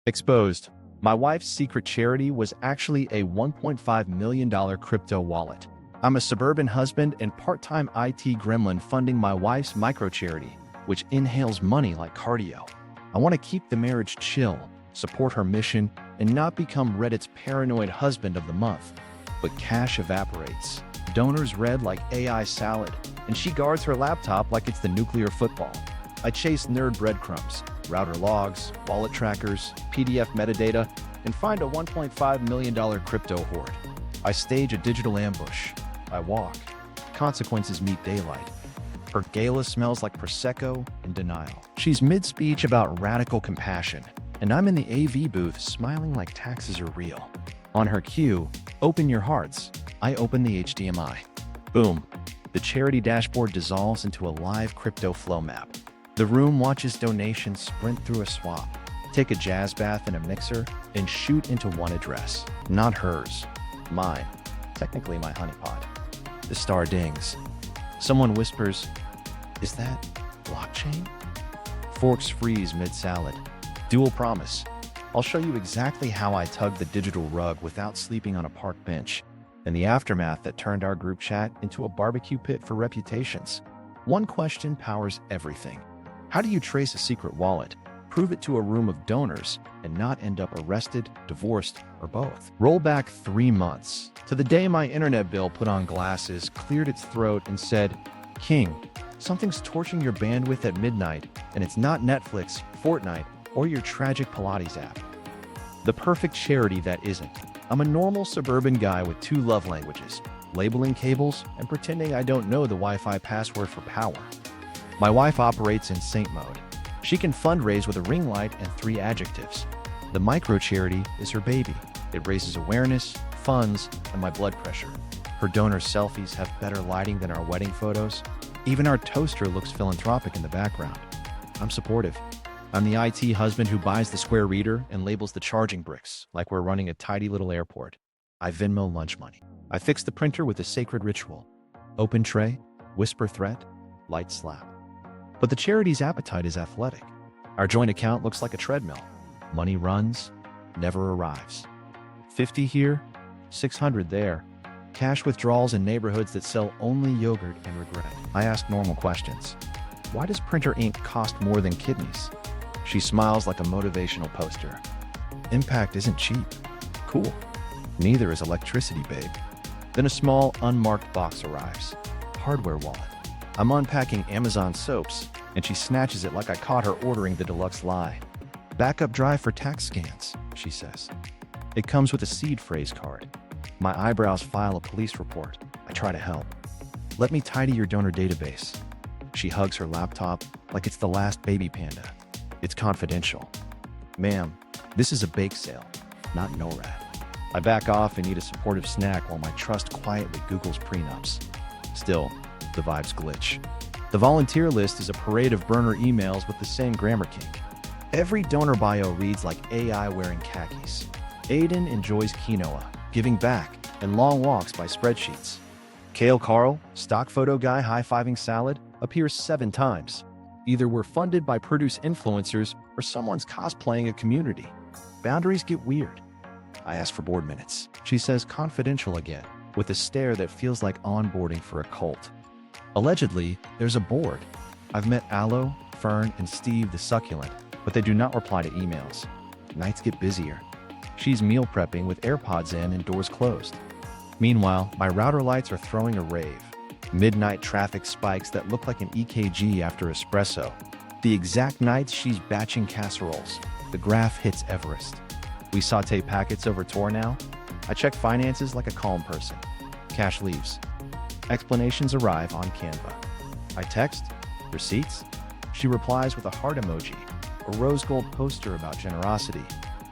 Exposed. My wife's secret charity was actually a $1.5 million crypto wallet. I'm a suburban husband and part-time IT gremlin funding my wife's micro-charity, which inhales money like cardio. I want to keep the marriage chill, support her mission, and not become Reddit's paranoid husband of the month. But cash evaporates. Donors read like AI salad, and she guards her laptop like it's the nuclear football. I chase nerd breadcrumbs, router logs, wallet trackers, PDF metadata, and find a $1.5 million crypto hoard. I stage a digital ambush. I walk. Consequences meet daylight. Her Gala smells like Prosecco and denial. She's mid-speech about radical compassion, and I'm in the AV booth smiling like taxes are real. On her cue, open your hearts, I open the HDMI. Boom. The charity dashboard dissolves into a live crypto flow map. The room watches donations sprint through a swap, take a jazz bath in a mixer, and shoot into one address. Not hers. Mine. Technically my honeypot. The star dings. Someone whispers, "Is that blockchain?" Forks freeze mid-salad. Dual promise. I'll show you exactly how I tugged the digital rug without sleeping on a park bench, and the aftermath that turned our group chat into a barbecue pit for reputations. One question powers everything. How do you trace a secret wallet, prove it to a room of donors, and not end up arrested, divorced, or both? Roll back 3 months to the day my internet bill put on glasses, cleared its throat, and said, "King, something's torching your bandwidth at midnight, and it's not Netflix, Fortnite, or your tragic Pilates app." The perfect charity that isn't. I'm a normal suburban guy with 2 love languages, labeling cables and pretending I don't know the Wi-Fi password for power. My wife operates in saint mode. She can fundraise with a ring light and 3 adjectives. The micro-charity is her baby. It raises awareness, funds, and my blood pressure. Her donor selfies have better lighting than our wedding photos. Even our toaster looks philanthropic in the background. I'm supportive. I'm the IT husband who buys the square reader and labels the charging bricks like we're running a tidy little airport. I Venmo lunch money. I fix the printer with a sacred ritual. Open tray, whisper threat, light slap. But the charity's appetite is athletic. Our joint account looks like a treadmill. Money runs, never arrives. 50 here, 600 there. Cash withdrawals in neighborhoods that sell only yogurt and regret. I ask normal questions. Why does printer ink cost more than kidneys? She smiles like a motivational poster. Impact isn't cheap. Cool. Neither is electricity, babe. Then a small, unmarked box arrives. Hardware wallet. I'm unpacking Amazon soaps, and she snatches it like I caught her ordering the deluxe lie. Backup drive for tax scans, she says. It comes with a seed phrase card. My eyebrows file a police report. I try to help. Let me tidy your donor database. She hugs her laptop like it's the last baby panda. It's confidential. Ma'am, this is a bake sale, not NORAD. I back off and eat a supportive snack while my trust quietly Googles prenups. Still, the vibes glitch. The volunteer list is a parade of burner emails with the same grammar kink. Every donor bio reads like AI wearing khakis. Aiden enjoys quinoa, giving back, and long walks by spreadsheets. Kale Carl, stock photo guy high-fiving salad, appears 7 times. Either we're funded by produce influencers or someone's cosplaying a community. Boundaries get weird. I ask for board minutes. She says confidential again, with a stare that feels like onboarding for a cult. Allegedly, there's a board. I've met Aloe, Fern, and Steve the Succulent, but they do not reply to emails. Nights get busier. She's meal prepping with AirPods in and doors closed. Meanwhile, my router lights are throwing a rave. Midnight traffic spikes that look like an EKG after espresso. The exact nights she's batching casseroles. The graph hits Everest. We saute packets over Tor now. I check finances like a calm person. Cash leaves. Explanations arrive on Canva. I text, receipts. She replies with a heart emoji, a rose gold poster about generosity,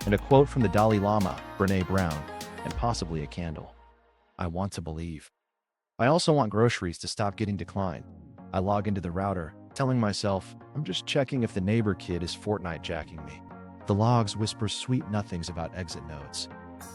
and a quote from the Dalai Lama, Brene Brown, and possibly a candle. I want to believe. I also want groceries to stop getting declined. I log into the router, telling myself, I'm just checking if the neighbor kid is Fortnite jacking me. The logs whisper sweet nothings about exit nodes.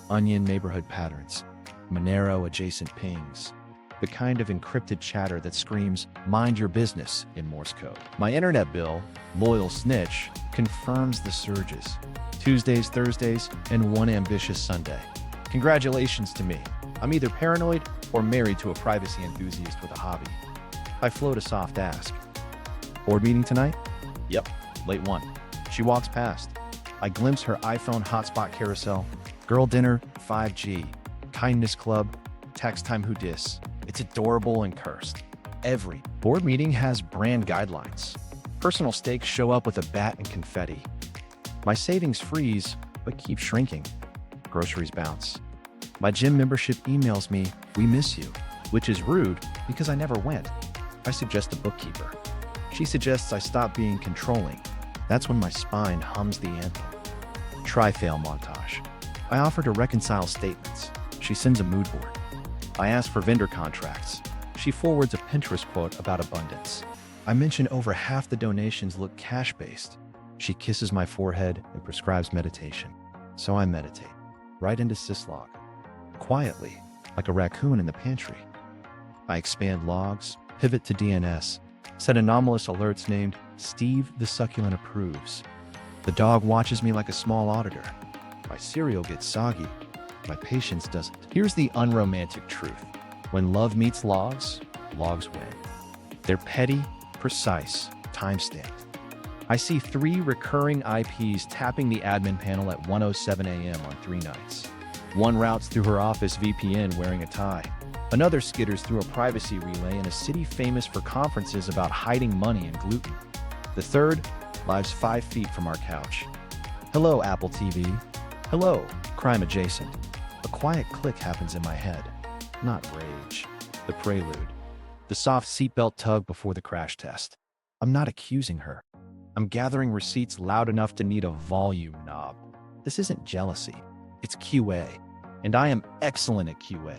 Onion neighborhood patterns. Monero adjacent pings. The kind of encrypted chatter that screams, mind your business in Morse code. My internet bill, loyal snitch, confirms the surges. Tuesdays, Thursdays, and one ambitious Sunday. Congratulations to me. I'm either paranoid or married to a privacy enthusiast with a hobby. I float a soft ask. Board meeting tonight? Yep, late one. She walks past. I glimpse her iPhone hotspot carousel. Girl dinner, 5G. Kindness club, text time who dis. It's adorable and cursed. Every board meeting has brand guidelines. Personal stakes show up with a bat and confetti. My savings freeze, but keep shrinking. Groceries bounce. My gym membership emails me, "We miss you," which is rude because I never went. I suggest a bookkeeper. She suggests I stop being controlling. That's when my spine hums the anthem. Try-fail montage. I offer to reconcile statements. She sends a mood board. I ask for vendor contracts. She forwards a Pinterest quote about abundance. I mention over half the donations look cash-based. She kisses my forehead and prescribes meditation. So I meditate, right into syslog. Quietly, like a raccoon in the pantry. I expand logs, pivot to DNS, set anomalous alerts named Steve the Succulent Approves. The dog watches me like a small auditor. My cereal gets soggy. My patience doesn't. Here's the unromantic truth. When love meets logs, logs win. They're petty, precise, time-stamped. I see 3 recurring IPs tapping the admin panel at 1:07 a.m. on 3 nights. One routes through her office VPN wearing a tie. Another skitters through a privacy relay in a city famous for conferences about hiding money and gluten. The third lives 5 feet from our couch. Hello, Apple TV. Hello, crime adjacent. A quiet click happens in my head. Not rage. The prelude. The soft seatbelt tug before the crash test. I'm not accusing her. I'm gathering receipts loud enough to need a volume knob. This isn't jealousy. It's QA. And I am excellent at QA.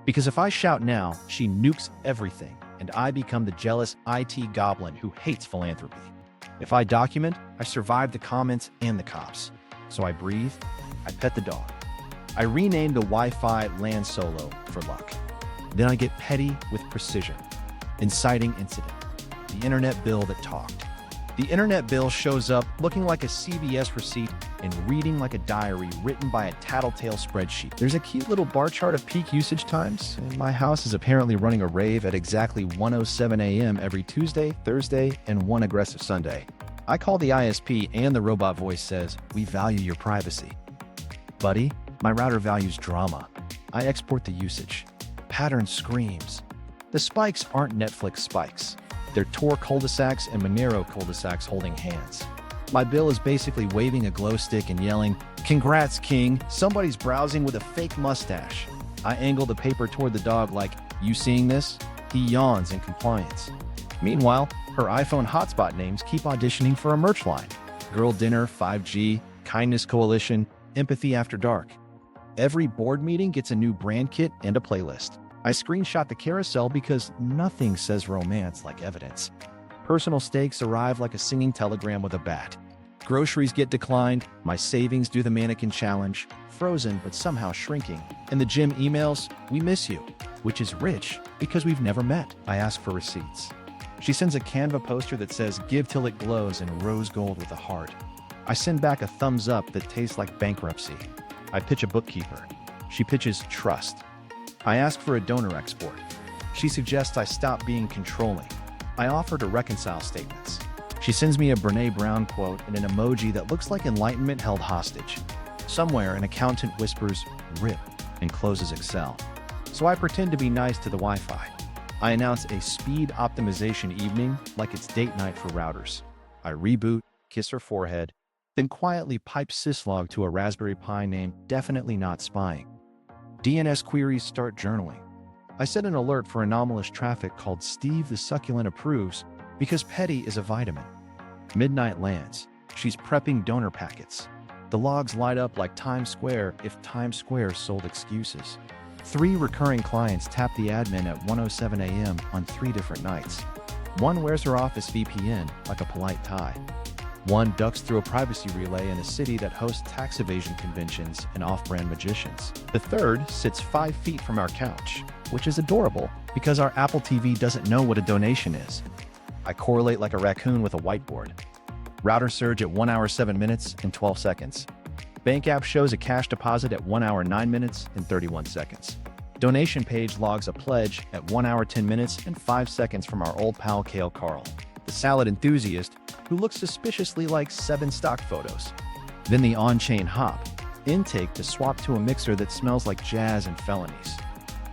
Because if I shout now, she nukes everything, and I become the jealous IT goblin who hates philanthropy. If I document, I survive the comments and the cops. So I breathe, I pet the dog. I rename the Wi-Fi LAN solo for luck. Then I get petty with precision. Inciting incident. The internet bill that talked. The internet bill shows up looking like a CVS receipt and reading like a diary written by a tattletale spreadsheet. There's a cute little bar chart of peak usage times, and my house is apparently running a rave at exactly 1:07 a.m. every Tuesday, Thursday, and one aggressive Sunday. I call the ISP and the robot voice says, "We value your privacy." Buddy, my router values drama. I export the usage. Pattern screams. The spikes aren't Netflix spikes. They're Tor cul-de-sacs and Monero cul-de-sacs holding hands. My bill is basically waving a glow stick and yelling, "Congrats, King, somebody's browsing with a fake mustache." I angle the paper toward the dog like, "You seeing this?" He yawns in compliance. Meanwhile, her iPhone hotspot names keep auditioning for a merch line. Girl dinner, 5G, Kindness Coalition, Empathy After Dark. Every board meeting gets a new brand kit and a playlist. I screenshot the carousel because nothing says romance like evidence. Personal stakes arrive like a singing telegram with a bat. Groceries get declined, my savings do the mannequin challenge, frozen but somehow shrinking. And the gym emails, "We miss you," which is rich because we've never met. I ask for receipts. She sends a Canva poster that says, "Give till it glows" in rose gold with a heart. I send back a thumbs up that tastes like bankruptcy. I pitch a bookkeeper. She pitches trust. I ask for a donor export. She suggests I stop being controlling. I offer to reconcile statements. She sends me a Brené Brown quote and an emoji that looks like enlightenment held hostage. Somewhere, an accountant whispers, "RIP," and closes Excel. So I pretend to be nice to the Wi-Fi. I announce a speed optimization evening like it's date night for routers. I reboot, kiss her forehead, then quietly pipe syslog to a Raspberry Pi named Definitely Not Spying. DNS queries start journaling. I set an alert for anomalous traffic called Steve the Succulent Approves because petty is a vitamin. Midnight lands. She's prepping donor packets. The logs light up like Times Square if Times Square sold excuses. 3 recurring clients tap the admin at 1:07 a.m. on 3 different nights. One wears her office VPN like a polite tie. One ducks through a privacy relay in a city that hosts tax evasion conventions and off-brand magicians. The third sits 5 feet from our couch, which is adorable because our Apple TV doesn't know what a donation is. I correlate like a raccoon with a whiteboard. Router surge at 1 hour 7 minutes and 12 seconds. Bank app shows a cash deposit at 1 hour 9 minutes and 31 seconds. Donation page logs a pledge at 1 hour 10 minutes and 5 seconds from our old pal Kale Carl, the salad enthusiast who looks suspiciously like 7 stock photos. Then the on-chain hop, intake to swap to a mixer that smells like jazz and felonies.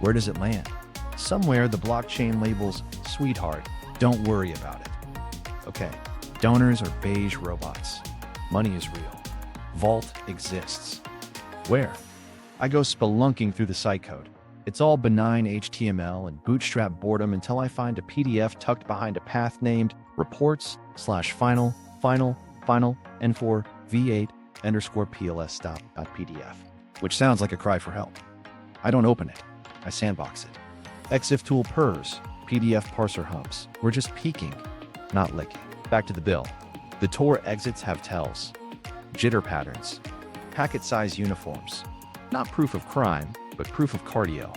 Where does it land? Somewhere the blockchain labels, "Sweetheart, don't worry about it." Okay, donors are beige robots. Money is real. Vault exists. Where? I go spelunking through the site code. It's all benign HTML and bootstrap boredom until I find a PDF tucked behind a path named reports/final N4 V8 _PLS.pdf, which sounds like a cry for help. I don't open it. I sandbox it. EXIF tool purrs, PDF parser hums. We're just peeking, not licking. Back to the bill. The Tor exits have tells, jitter patterns, packet size uniforms. Not proof of crime, but proof of cardio.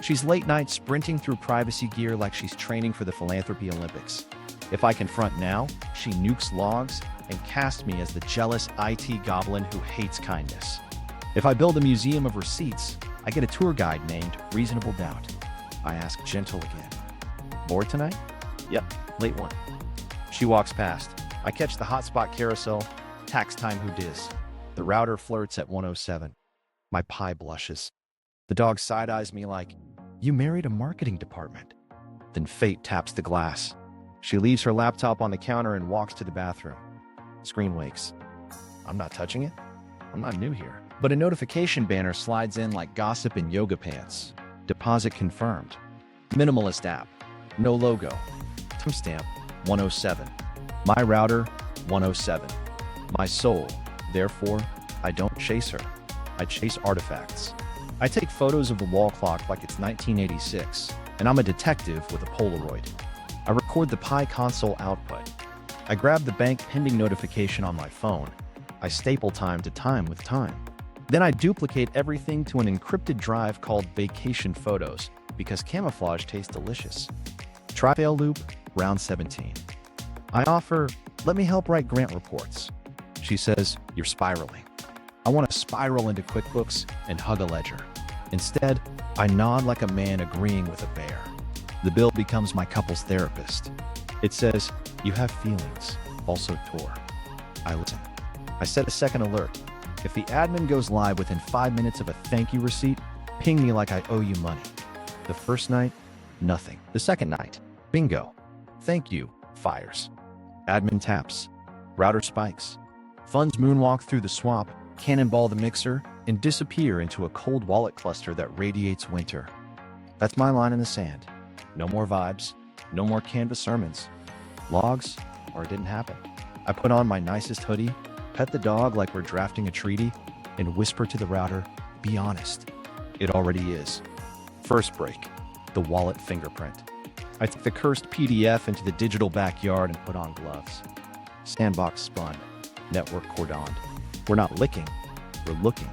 She's late night sprinting through privacy gear like she's training for the Philanthropy Olympics. If I confront now, she nukes logs and casts me as the jealous IT goblin who hates kindness. If I build a museum of receipts, I get a tour guide named Reasonable Doubt. I ask gentle again. Bored tonight? Yep, late one. She walks past. I catch the hotspot carousel. Tax time who dis. The router flirts at 107. My pie blushes. The dog side-eyes me like, "You married a marketing department." Then fate taps the glass. She leaves her laptop on the counter and walks to the bathroom. Screen wakes. I'm not touching it. I'm not new here. But a notification banner slides in like gossip in yoga pants. Deposit confirmed. Minimalist app. No logo. Timestamp 107. My router 107. My soul. Therefore, I don't chase her. I chase artifacts. I take photos of the wall clock like it's 1986, and I'm a detective with a Polaroid. I record the Pi console output. I grab the bank pending notification on my phone. I staple time to time with time. Then I duplicate everything to an encrypted drive called Vacation Photos because camouflage tastes delicious. Trial loop, round 17. I offer, "Let me help write grant reports." She says, "You're spiraling." I want to spiral into QuickBooks and hug a ledger. Instead, I nod like a man agreeing with a bear. The bill becomes my couple's therapist. It says, "You have feelings, also Tor." I listen. I set a second alert. If the admin goes live within 5 minutes of a thank you receipt, ping me like I owe you money. The first night, nothing. The second night, bingo. Thank you, fires. Admin taps. Router spikes. Funds moonwalk through the swamp, cannonball the mixer, and disappear into a cold wallet cluster that radiates winter. That's my line in the sand. No more vibes, no more Canvas sermons. Logs, or it didn't happen. I put on my nicest hoodie, pet the dog like we're drafting a treaty, and whisper to the router, "Be honest." It already is. First break, the wallet fingerprint. I took the cursed PDF into the digital backyard and put on gloves. Sandbox spun, network cordoned. We're not licking, we're looking.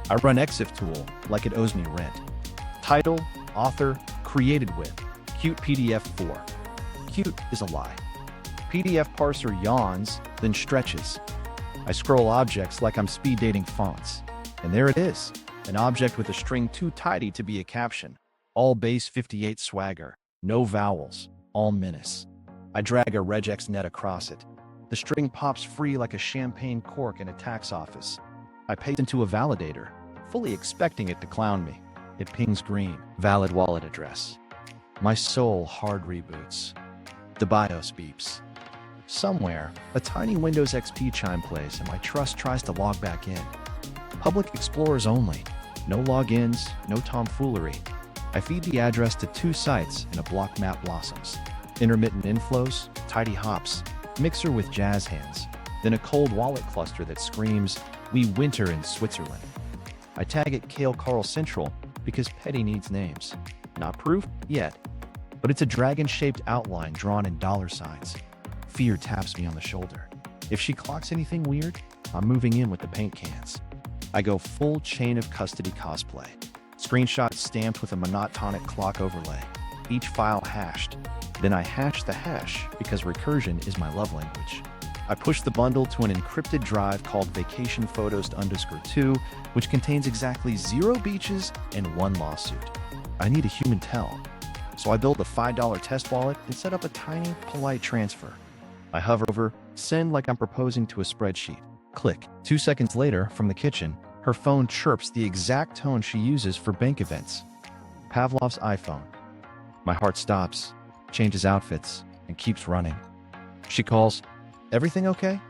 I run EXIF tool like it owes me rent. Title, author, created with, cute PDF 4. Cute is a lie. PDF parser yawns, then stretches. I scroll objects like I'm speed dating fonts. And there it is, an object with a string too tidy to be a caption. All base 58 swagger, no vowels, all menace. I drag a regex net across it. The string pops free like a champagne cork in a tax office. I paste into a validator, fully expecting it to clown me. It pings green, valid wallet address. My soul hard reboots. The BIOS beeps. Somewhere, a tiny Windows XP chime plays and my trust tries to log back in. Public explorers only. No logins, no tomfoolery. I feed the address to 2 sites and a block map blossoms. Intermittent inflows, tidy hops, mixer with jazz hands, then a cold wallet cluster that screams, "We winter in Switzerland." I tag it Kale Carl Central because Petty needs names. Not proof yet, but it's a dragon-shaped outline drawn in $signs. Fear taps me on the shoulder. If she clocks anything weird, I'm moving in with the paint cans. I go full chain of custody cosplay. Screenshots stamped with a monotonic clock overlay. Each file hashed. Then I hash the hash because recursion is my love language. I push the bundle to an encrypted drive called Vacation Photos _2, which contains exactly 0 beaches and 1 lawsuit. I need a human tell. So I build a $5 test wallet and set up a tiny, polite transfer. I hover over, send like I'm proposing to a spreadsheet. Click. 2 seconds later, from the kitchen, her phone chirps the exact tone she uses for bank events. Pavlov's iPhone. My heart stops, changes outfits, and keeps running. She calls, "Everything okay?"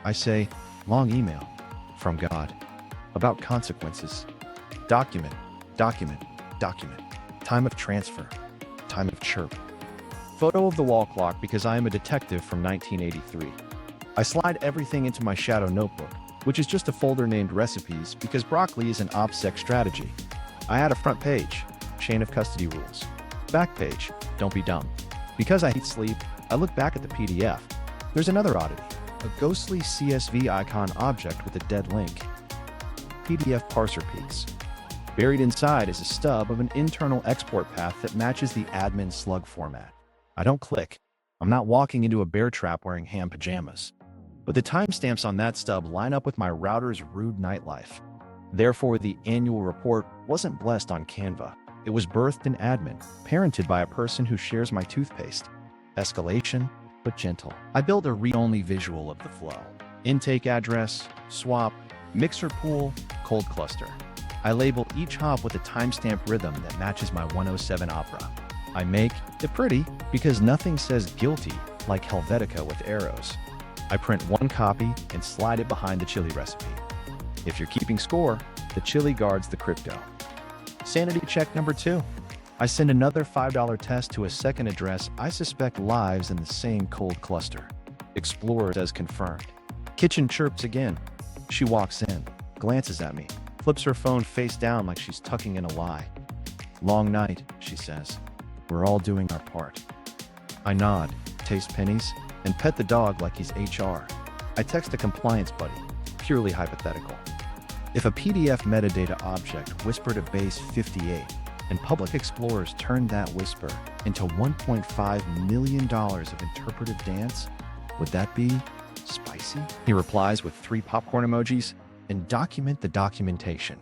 I say, "Long email. From God. About consequences. Document, document, document. Time of transfer. Time of chirp. Photo of the wall clock because I am a detective from 1983. I slide everything into my shadow notebook, which is just a folder named Recipes because broccoli is an OPSEC strategy. I add a front page, chain of custody rules. Back page, don't be dumb. Because I hate sleep, I look back at the PDF. There's another oddity, a ghostly CSV icon object with a dead link. PDF parser peaks. Buried inside is a stub of an internal export path that matches the admin slug format. I don't click. I'm not walking into a bear trap wearing ham pajamas. But the timestamps on that stub line up with my router's rude nightlife. Therefore, the annual report wasn't blessed on Canva. It was birthed in admin, parented by a person who shares my toothpaste. Escalation, but gentle. I build a read-only visual of the flow. Intake address, swap, mixer pool, cold cluster. I label each hop with a timestamp rhythm that matches my 107 opera. I make it pretty because nothing says guilty like Helvetica with arrows. I print 1 copy and slide it behind the chili recipe. If you're keeping score, the chili guards the crypto. Sanity check number 2. I send another $5 test to a second address I suspect lives in the same cold cluster. Explorer says confirmed. Kitchen chirps again. She walks in, glances at me, flips her phone face down like she's tucking in a lie. "Long night," she says. "We're all doing our part." I nod, taste pennies, and pet the dog like he's HR. I text a compliance buddy, purely hypothetical. If a PDF metadata object whispered a base 58 and public explorers turned that whisper into $1.5 million of interpretive dance, would that be spicy? He replies with 3 popcorn emojis and document the documentation.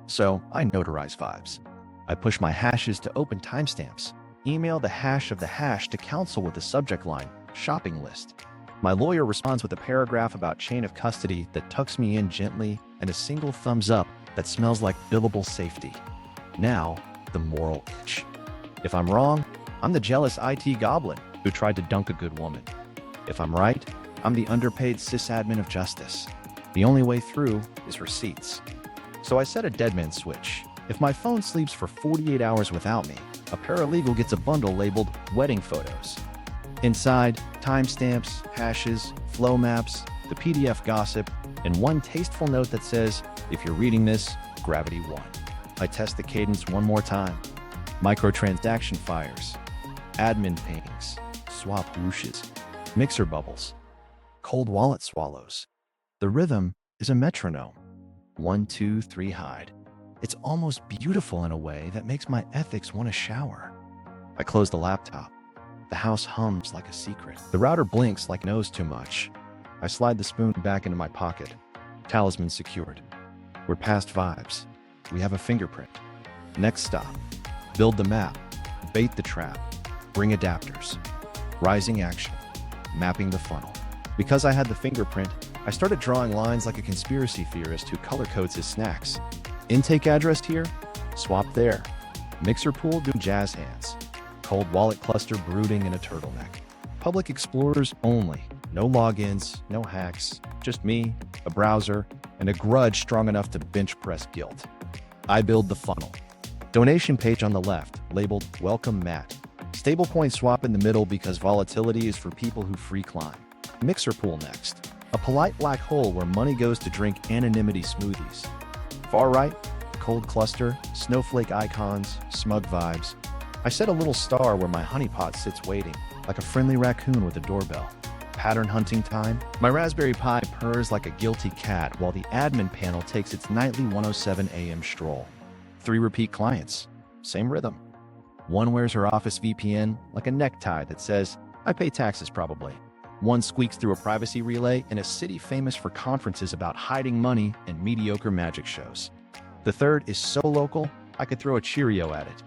So I notarize vibes. I push my hashes to open timestamps, email the hash of the hash to counsel with the subject line, shopping list. My lawyer responds with a paragraph about chain of custody that tucks me in gently and a single thumbs up that smells like billable safety. Now, the moral itch. If I'm wrong, I'm the jealous IT goblin who tried to dunk a good woman. If I'm right, I'm the underpaid sysadmin of justice. The only way through is receipts. So I set a deadman switch. If my phone sleeps for 48 hours without me, a paralegal gets a bundle labeled wedding photos. Inside, timestamps, hashes, flow maps, the PDF gossip, and 1 tasteful note that says, "If you're reading this, gravity won." I test the cadence 1 more time. Microtransaction fires, admin pings, swap whooshes, mixer bubbles, cold wallet swallows. The rhythm is a metronome. 1, 2, 3, hide. It's almost beautiful in a way that makes my ethics want to shower. I close the laptop. The house hums like a secret. The router blinks like it knows too much. I slide the spoon back into my pocket. Talisman secured. We're past vibes. We have a fingerprint. Next stop. Build the map. Bait the trap. Bring adapters. Rising action. Mapping the funnel. Because I had the fingerprint, I started drawing lines like a conspiracy theorist who color codes his snacks. Intake address here, swap there. Mixer pool doing jazz hands. Cold wallet cluster brooding in a turtleneck. Public explorers only. No logins, no hacks. Just me, a browser, and a grudge strong enough to bench press guilt. I build the funnel. Donation page on the left, labeled Welcome Matt. Stablecoin swap in the middle because volatility is for people who free climb. Mixer pool next. A polite black hole where money goes to drink anonymity smoothies. Far right, cold cluster, snowflake icons, smug vibes. I set a little star where my honeypot sits waiting, like a friendly raccoon with a doorbell. Pattern hunting time. My Raspberry Pi purrs like a guilty cat while the admin panel takes its nightly 1:07 a.m. stroll. 3 repeat clients. Same rhythm. 1 wears her office VPN like a necktie that says, "I pay taxes probably." One squeaks through a privacy relay in a city famous for conferences about hiding money and mediocre magic shows. The third is so local, I could throw a Cheerio at it.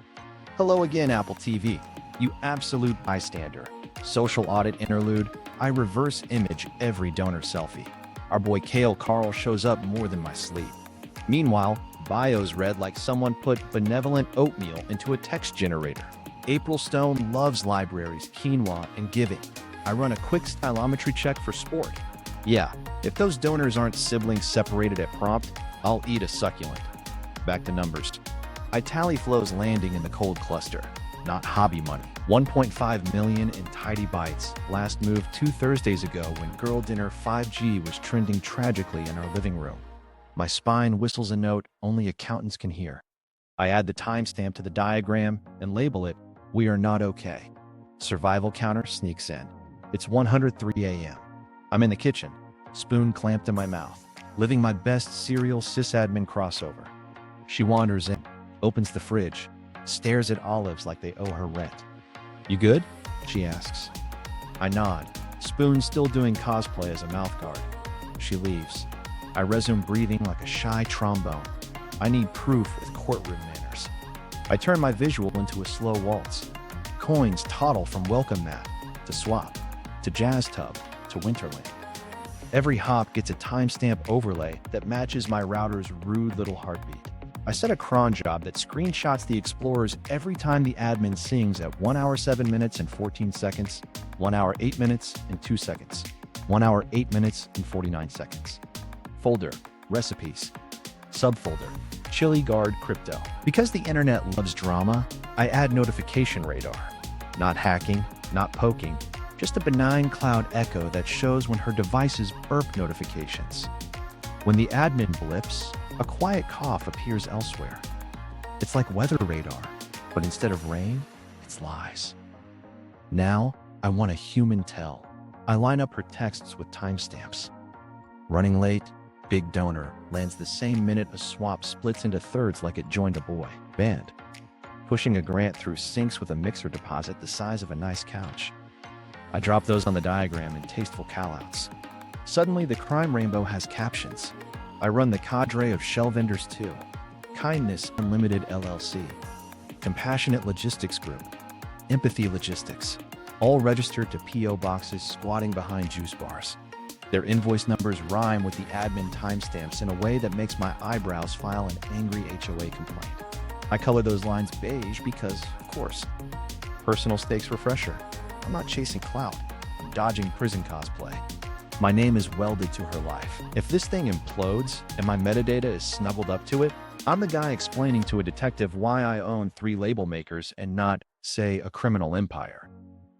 Hello again, Apple TV. You absolute bystander. Social audit interlude. I reverse image every donor selfie. Our boy Kale Carl shows up more than my sleep. Meanwhile, bios read like someone put benevolent oatmeal into a text generator. April Stone loves libraries, quinoa, and giving. I run a quick stylometry check for sport. Yeah, if those donors aren't siblings separated at prompt, I'll eat a succulent. Back to numbers. I tally Flo's landing in the cold cluster, not hobby money. 1.5 million in tidy bites, last moved 2 Thursdays ago when Girl Dinner 5G was trending tragically in our living room. My spine whistles a note only accountants can hear. I add the timestamp to the diagram and label it, "We are not okay." Survival counter sneaks in. It's 103 a.m. I'm in the kitchen, spoon clamped in my mouth, living my best serial sysadmin crossover. She wanders in, opens the fridge, stares at olives like they owe her rent. "You good?" she asks. I nod, spoon still doing cosplay as a mouthguard. She leaves. I resume breathing like a shy trombone. I need proof with courtroom manners. I turn my visual into a slow waltz. Coins toddle from welcome mat to swap, to jazz tub, to Winterland. Every hop gets a timestamp overlay that matches my router's rude little heartbeat. I set a cron job that screenshots the explorers every time the admin sings at 1 hour 7 minutes and 14 seconds, 1 hour 8 minutes and 2 seconds, 1 hour 8 minutes and 49 seconds. Folder, recipes. Subfolder, Chili Guard Crypto. Because the internet loves drama, I add notification radar. Not hacking, not poking, just a benign cloud echo that shows when her devices burp notifications. When the admin blips, a quiet cough appears elsewhere. It's like weather radar, but instead of rain, it's lies. Now, I want a human tell. I line up her texts with timestamps. Running late, big donor, lands the same minute a swap splits into thirds like it joined a boy band. Pushing a grant through sinks with a mixer deposit the size of a nice couch. I drop those on the diagram in tasteful callouts. Suddenly, the crime rainbow has captions. I run the cadre of shell vendors too. Kindness Unlimited LLC. Compassionate Logistics Group. Empathy Logistics. All registered to P.O. boxes squatting behind juice bars. Their invoice numbers rhyme with the admin timestamps in a way that makes my eyebrows file an angry HOA complaint. I color those lines beige because, of course, personal stakes refresher. I'm not chasing clout. I'm dodging prison cosplay. My name is welded to her life. If this thing implodes and my metadata is snuggled up to it, I'm the guy explaining to a detective why I own 3 label makers and not, say, a criminal empire.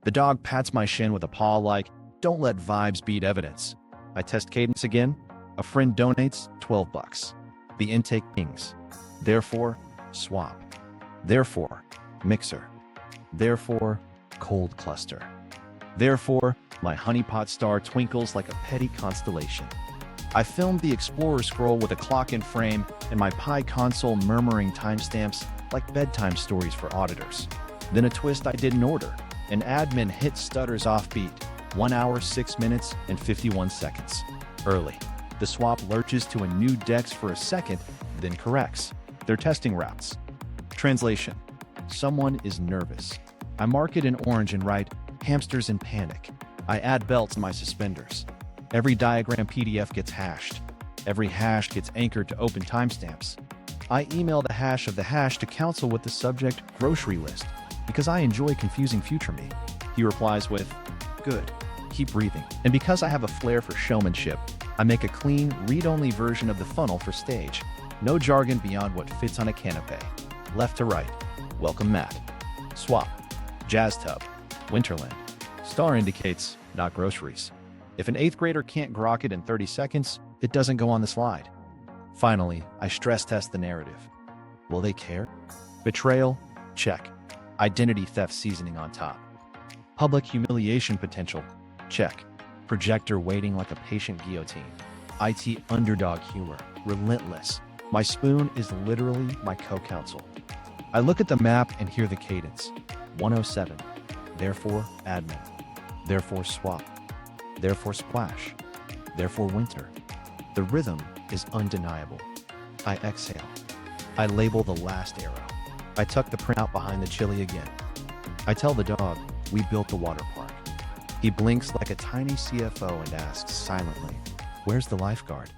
The dog pats my shin with a paw like, "Don't let vibes beat evidence." I test cadence again. A friend donates $12. The intake pings. Therefore, swap. Therefore, mixer. Therefore, cold cluster. Therefore, my honeypot star twinkles like a petty constellation. I filmed the Explorer scroll with a clock in frame and my Pi console murmuring timestamps like bedtime stories for auditors. Then a twist I didn't order. An admin hit stutters offbeat. 1 hour, 6 minutes, and 51 seconds. Early. The swap lurches to a new dex for a second, then corrects. They're testing routes. Translation. Someone is nervous. I mark it in orange and write, "Hamsters in panic." I add belts to my suspenders. Every diagram PDF gets hashed. Every hash gets anchored to open timestamps. I email the hash of the hash to counsel with the subject grocery list because I enjoy confusing future me. He replies with, "Good. Keep breathing." And because I have a flair for showmanship, I make a clean, read-only version of the funnel for stage. No jargon beyond what fits on a canapé. Left to right. Welcome Matt. Swap. Jazz tub. Winterland. Star indicates, not groceries. If an 8th grader can't grok it in 30 seconds, it doesn't go on the slide. Finally, I stress test the narrative. Will they care? Betrayal? Check. Identity theft seasoning on top. Public humiliation potential? Check. Projector waiting like a patient guillotine. IT underdog humor. Relentless. My spoon is literally my co-counsel. I look at the map and hear the cadence. 107. Therefore, admin. Therefore, swap. therefore splash, therefore winter. The rhythm is undeniable. I exhale. I label the last arrow. I tuck the printout behind the chili again. I tell the dog, we built the water park. He blinks like a tiny CFO and asks silently, where's the lifeguard?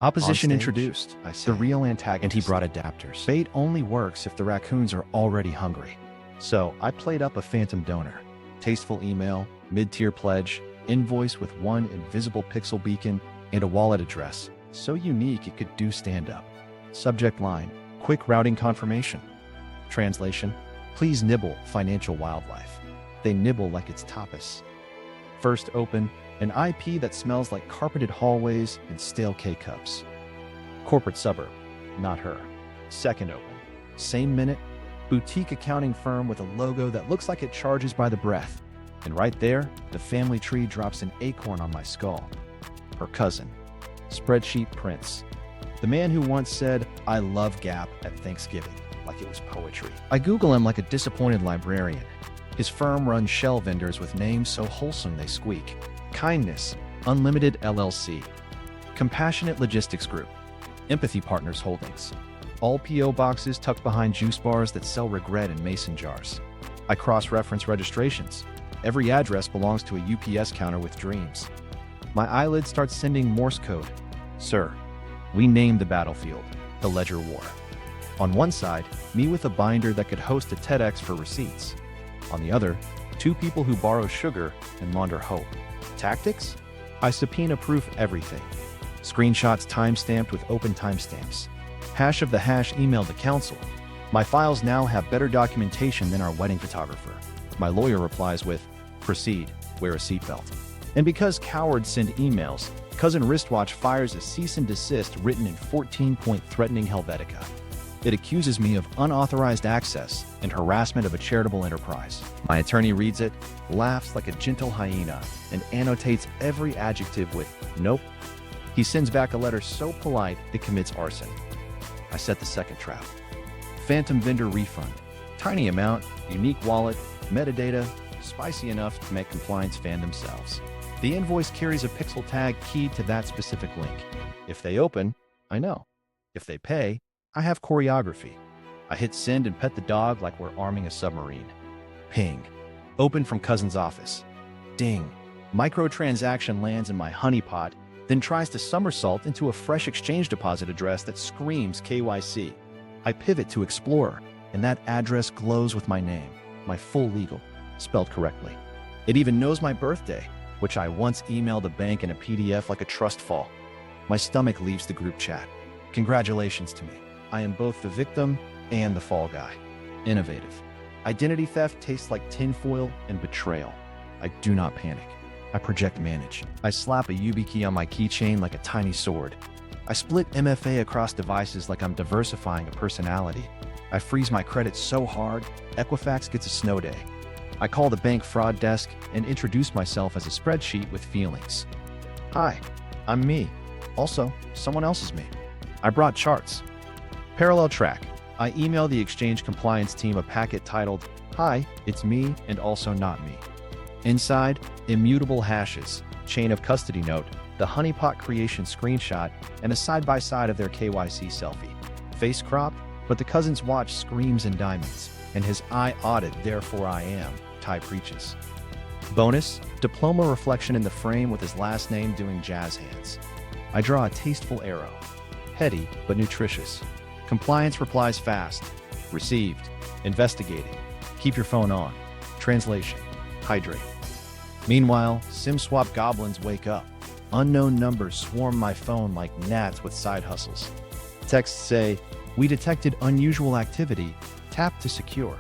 Opposition introduced, I say. The real antagonist. And he brought adapters. Bait only works if the raccoons are already hungry. So I played up a phantom donor. Tasteful email, mid-tier pledge, invoice with one invisible pixel beacon, and a wallet address, so unique it could do stand-up. Subject line, quick routing confirmation. Translation, please nibble financial wildlife. They nibble like it's tapas. First open, an IP that smells like carpeted hallways and stale K-cups. Corporate suburb, not her. Second open, same minute, boutique accounting firm with a logo that looks like it charges by the breath. And right there, the family tree drops an acorn on my skull. Her cousin. Spreadsheet prints. The man who once said, I love Gap at Thanksgiving, like it was poetry. I Google him like a disappointed librarian. His firm runs shell vendors with names so wholesome they squeak. Kindness, Unlimited LLC. Compassionate Logistics Group. Empathy Partners Holdings. All P.O. boxes tucked behind juice bars that sell regret in mason jars. I cross-reference registrations. Every address belongs to a UPS counter with dreams. My eyelids start sending Morse code. Sir, we named the battlefield, the Ledger War. On one side, me with a binder that could host a TEDx for receipts. On the other, two people who borrow sugar and launder hope. Tactics? I subpoena-proof everything. Screenshots time-stamped with open timestamps. Hash of the hash emailed to counsel. My files now have better documentation than our wedding photographer. My lawyer replies with, proceed, wear a seatbelt. And because cowards send emails, Cousin Wristwatch fires a cease and desist written in 14-point threatening Helvetica. It accuses me of unauthorized access and harassment of a charitable enterprise. My attorney reads it, laughs like a gentle hyena, and annotates every adjective with nope. He sends back a letter so polite it commits arson. I set the second trap. Phantom vendor refund. Tiny amount, unique wallet, metadata, spicy enough to make compliance fan themselves. The invoice carries a pixel tag keyed to that specific link. If they open, I know. If they pay, I have choreography. I hit send and pet the dog like we're arming a submarine. Ping. Open from cousin's office. Ding. Microtransaction lands in my honeypot, then tries to somersault into a fresh exchange deposit address that screams KYC. I pivot to Explorer, and that address glows with my name, my full legal, spelled correctly. It even knows my birthday, which I once emailed a bank in a PDF like a trust fall. My stomach leaves the group chat. Congratulations to me. I am both the victim and the fall guy. Innovative. Identity theft tastes like tinfoil and betrayal. I do not panic. I project manage. I slap a YubiKey on my keychain like a tiny sword. I split MFA across devices like I'm diversifying a personality. I freeze my credit so hard, Equifax gets a snow day. I call the bank fraud desk and introduce myself as a spreadsheet with feelings. Hi, I'm me. Also, someone else is me. I brought charts. Parallel track. I email the exchange compliance team a packet titled, Hi, it's me and also not me. Inside, immutable hashes, chain of custody note, the honeypot creation screenshot, and a side-by-side of their KYC selfie. Face cropped, but the cousin's watch screams in diamonds, and his eye audit, therefore I am, Ty preaches. Bonus, diploma reflection in the frame with his last name doing jazz hands. I draw a tasteful arrow. Heady, but nutritious. Compliance replies fast. Received. Investigating. Keep your phone on. Translation. Hydrate. Meanwhile, SIM swap goblins wake up. Unknown numbers swarm my phone like gnats with side hustles. Texts say, we detected unusual activity. Tap to secure.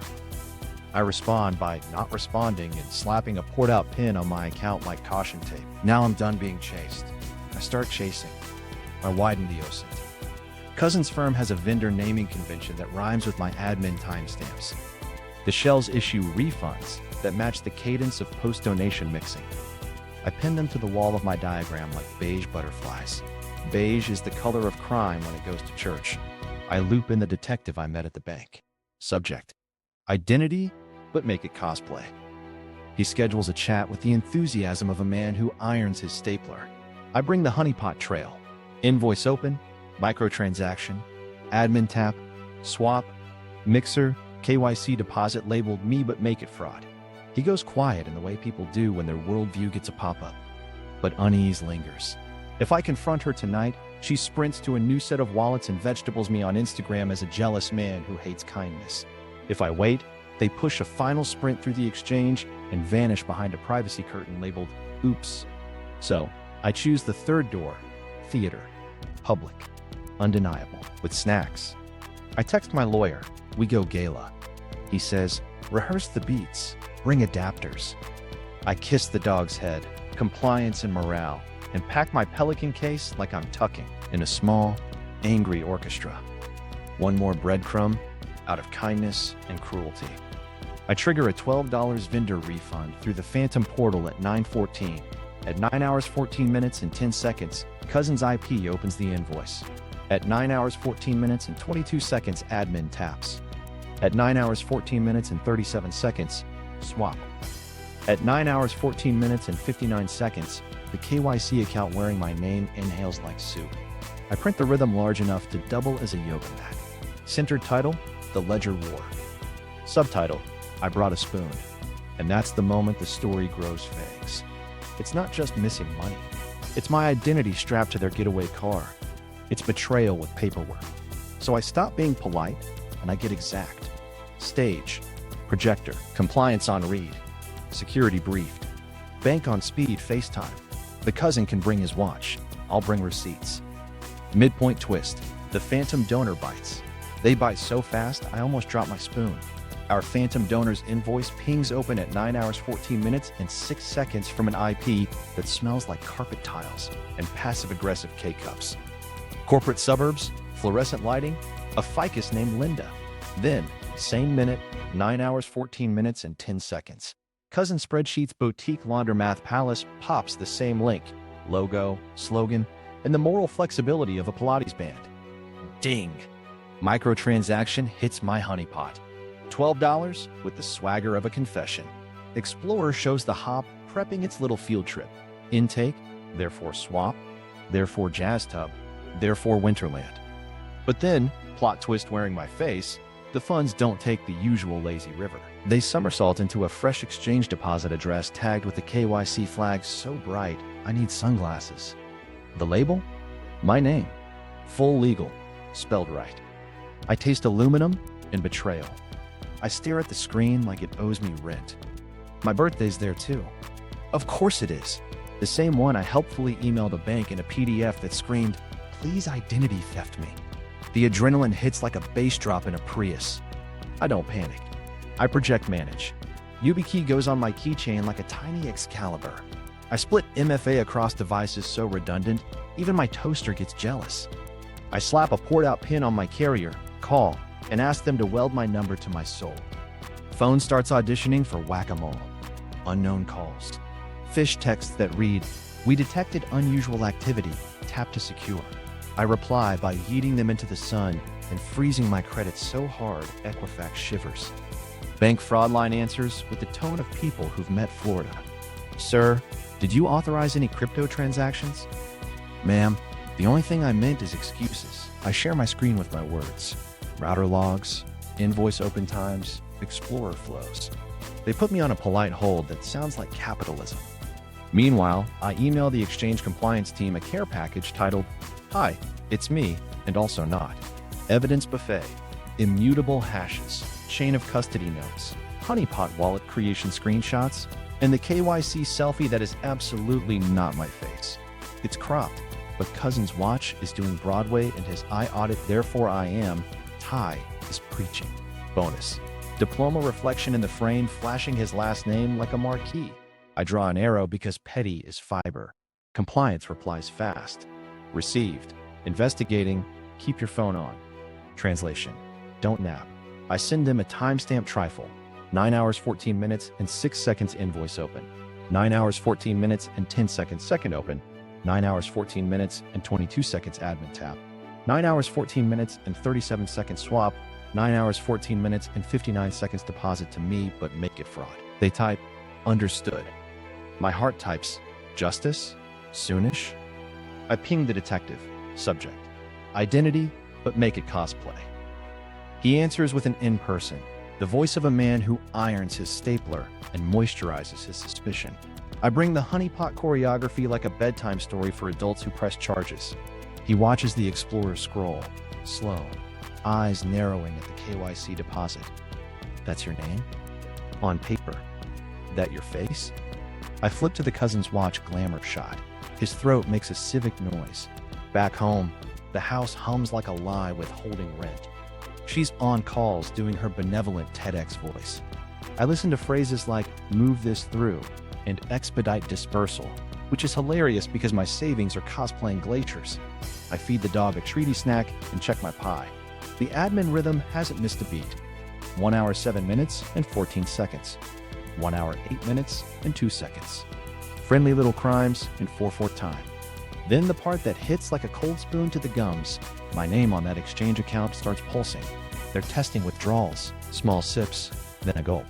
I respond by not responding and slapping a poured-out pin on my account like caution tape. Now I'm done being chased. I start chasing. I widen the OSINT. Cousin's firm has a vendor naming convention that rhymes with my admin timestamps. The shells issue refunds that match the cadence of post-donation mixing. I pin them to the wall of my diagram like beige butterflies. Beige is the color of crime when it goes to church. I loop in the detective I met at the bank. Subject. Identity, but make it cosplay. He schedules a chat with the enthusiasm of a man who irons his stapler. I bring the honeypot trail. Invoice open, microtransaction, admin tap, swap, mixer, KYC deposit labeled me but make it fraud. He goes quiet in the way people do when their worldview gets a pop-up. But unease lingers. If I confront her tonight, she sprints to a new set of wallets and vegetables me on Instagram as a jealous man who hates kindness. If I wait, they push a final sprint through the exchange and vanish behind a privacy curtain labeled oops. So, I choose the third door, theater, public, undeniable, with snacks. I text my lawyer, we go Gala. He says, rehearse the beats, bring adapters. I kiss the dog's head, compliance and morale, and pack my Pelican case like I'm tucking in a small, angry orchestra. One more breadcrumb out of kindness and cruelty. I trigger a $12 vendor refund through the Phantom portal at 9:14. At 9 hours 14 minutes and 10 seconds, Cousin's IP opens the invoice. At 9 hours 14 minutes and 22 seconds, admin taps. At 9 hours 14 minutes and 37 seconds, swap. At 9 hours 14 minutes and 59 seconds, the KYC account wearing my name inhales like soup. I print the rhythm large enough to double as a yoga mat. Centered title, The Ledger War. Subtitle, I brought a spoon. And that's the moment the story grows fags. It's not just missing money. It's my identity strapped to their getaway car. It's betrayal with paperwork. So I stop being polite and I get exact. Stage, projector, compliance on read, security briefed, bank on speed FaceTime. The cousin can bring his watch. I'll bring receipts. Midpoint twist, the phantom donor bites. They bite so fast, I almost drop my spoon. Our phantom donor's invoice pings open at 9 hours 14 minutes and 6 seconds from an IP that smells like carpet tiles and passive-aggressive K-cups. Corporate suburbs, fluorescent lighting, a ficus named Linda. Then, same minute, 9 hours 14 minutes and 10 seconds. Cousin Spreadsheet's boutique laundromat palace pops the same link, logo, slogan, and the moral flexibility of a Pilates band. Ding! Microtransaction hits my honeypot. $12 with the swagger of a confession. Explorer shows the hop prepping its little field trip. Intake, therefore swap, therefore jazz tub, therefore Winterland. But then, plot twist wearing my face, the funds don't take the usual lazy river. They somersault into a fresh exchange deposit address tagged with the KYC flag so bright, I need sunglasses. The label? My name. Full legal, spelled right. I taste aluminum and betrayal. I stare at the screen like it owes me rent. My birthday's there too. Of course it is. The same one I helpfully emailed a bank in a PDF that screamed, please identity theft me. The adrenaline hits like a bass drop in a Prius. I don't panic. I project manage. YubiKey goes on my keychain like a tiny Excalibur. I split MFA across devices so redundant, even my toaster gets jealous. I slap a port-out pin on my carrier, call, and ask them to weld my number to my soul. Phone starts auditioning for whack-a-mole. Unknown calls. Fish texts that read, we detected unusual activity, tap to secure. I reply by yeeting them into the sun and freezing my credit so hard Equifax shivers. Bank fraud line answers with the tone of people who've met Florida. Sir, did you authorize any crypto transactions? Ma'am, the only thing I meant is excuses. I share my screen with my words. Router logs, invoice open times, Explorer flows. They put me on a polite hold that sounds like capitalism. Meanwhile, I email the exchange compliance team a care package titled, Hi, it's me, and also not. Evidence buffet, immutable hashes, chain of custody notes, honeypot wallet creation screenshots, and the KYC selfie that is absolutely not my face. It's cropped, but Cousin's watch is doing Broadway and his eye audit, therefore I am, Ty is preaching. Bonus. Diploma reflection in the frame flashing his last name like a marquee. I draw an arrow because petty is fiber. Compliance replies fast. Received. Investigating. Keep your phone on. Translation. Don't nap. I send them a timestamp trifle. 9 hours 14 minutes and 6 seconds invoice open. 9 hours 14 minutes and 10 seconds second open. 9 hours 14 minutes and 22 seconds admin tap. 9 hours 14 minutes and 37 seconds swap. 9 hours 14 minutes and 59 seconds deposit to me but make it fraud. They type, Understood. My heart types, justice? Soonish? I pinged the detective. Subject. Identity, but make it cosplay. He answers with an in-person, the voice of a man who irons his stapler and moisturizes his suspicion. I bring the honeypot choreography like a bedtime story for adults who press charges. He watches the explorer scroll, slow, eyes narrowing at the KYC deposit. That's your name? On paper. That your face? I flip to the cousin's watch glamour shot. His throat makes a civic noise. Back home, the house hums like a lie withholding rent. She's on calls doing her benevolent TEDx voice. I listen to phrases like move this through and expedite dispersal, which is hilarious because my savings are cosplaying glaciers. I feed the dog a treaty snack and check my pie. The admin rhythm hasn't missed a beat. 1 hour 7 minutes and 14 seconds. 1 hour 8 minutes and 2 seconds. Friendly little crimes in 4/4 time. Then the part that hits like a cold spoon to the gums. My name on that exchange account starts pulsing. They're testing withdrawals, small sips, then a gulp.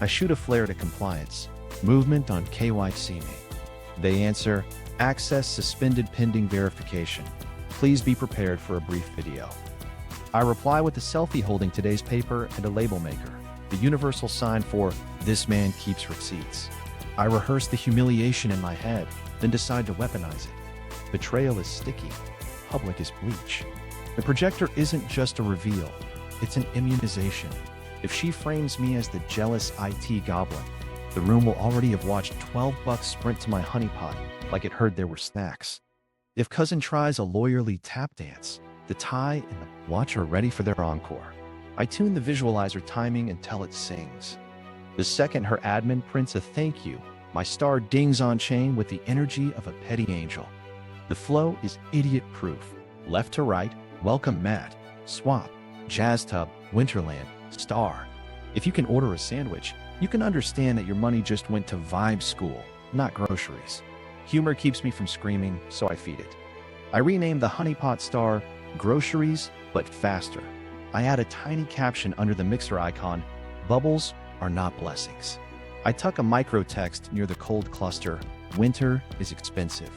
I shoot a flare to compliance. Movement on KYC me. They answer, access suspended pending verification. Please be prepared for a brief video. I reply with a selfie holding today's paper and a label maker, the universal sign for this man keeps receipts. I rehearse the humiliation in my head, then decide to weaponize it. Betrayal is sticky. Public is bleach. The projector isn't just a reveal. It's an immunization. If she frames me as the jealous IT goblin, the room will already have watched 12 bucks sprint to my honeypot like it heard there were snacks. If cousin tries a lawyerly tap dance, the tie and the watch are ready for their encore. I tune the visualizer timing until it sings. The second her admin prints a thank you, my star dings on chain with the energy of a petty angel. The flow is idiot-proof. Left to right, welcome Matt, swap, jazz tub, Winterland, star. If you can order a sandwich, you can understand that your money just went to vibe school, not groceries. Humor keeps me from screaming, so I feed it. I rename the honeypot star groceries, but faster. I add a tiny caption under the mixer icon, bubbles are not blessings. I tuck a micro text near the cold cluster, winter is expensive.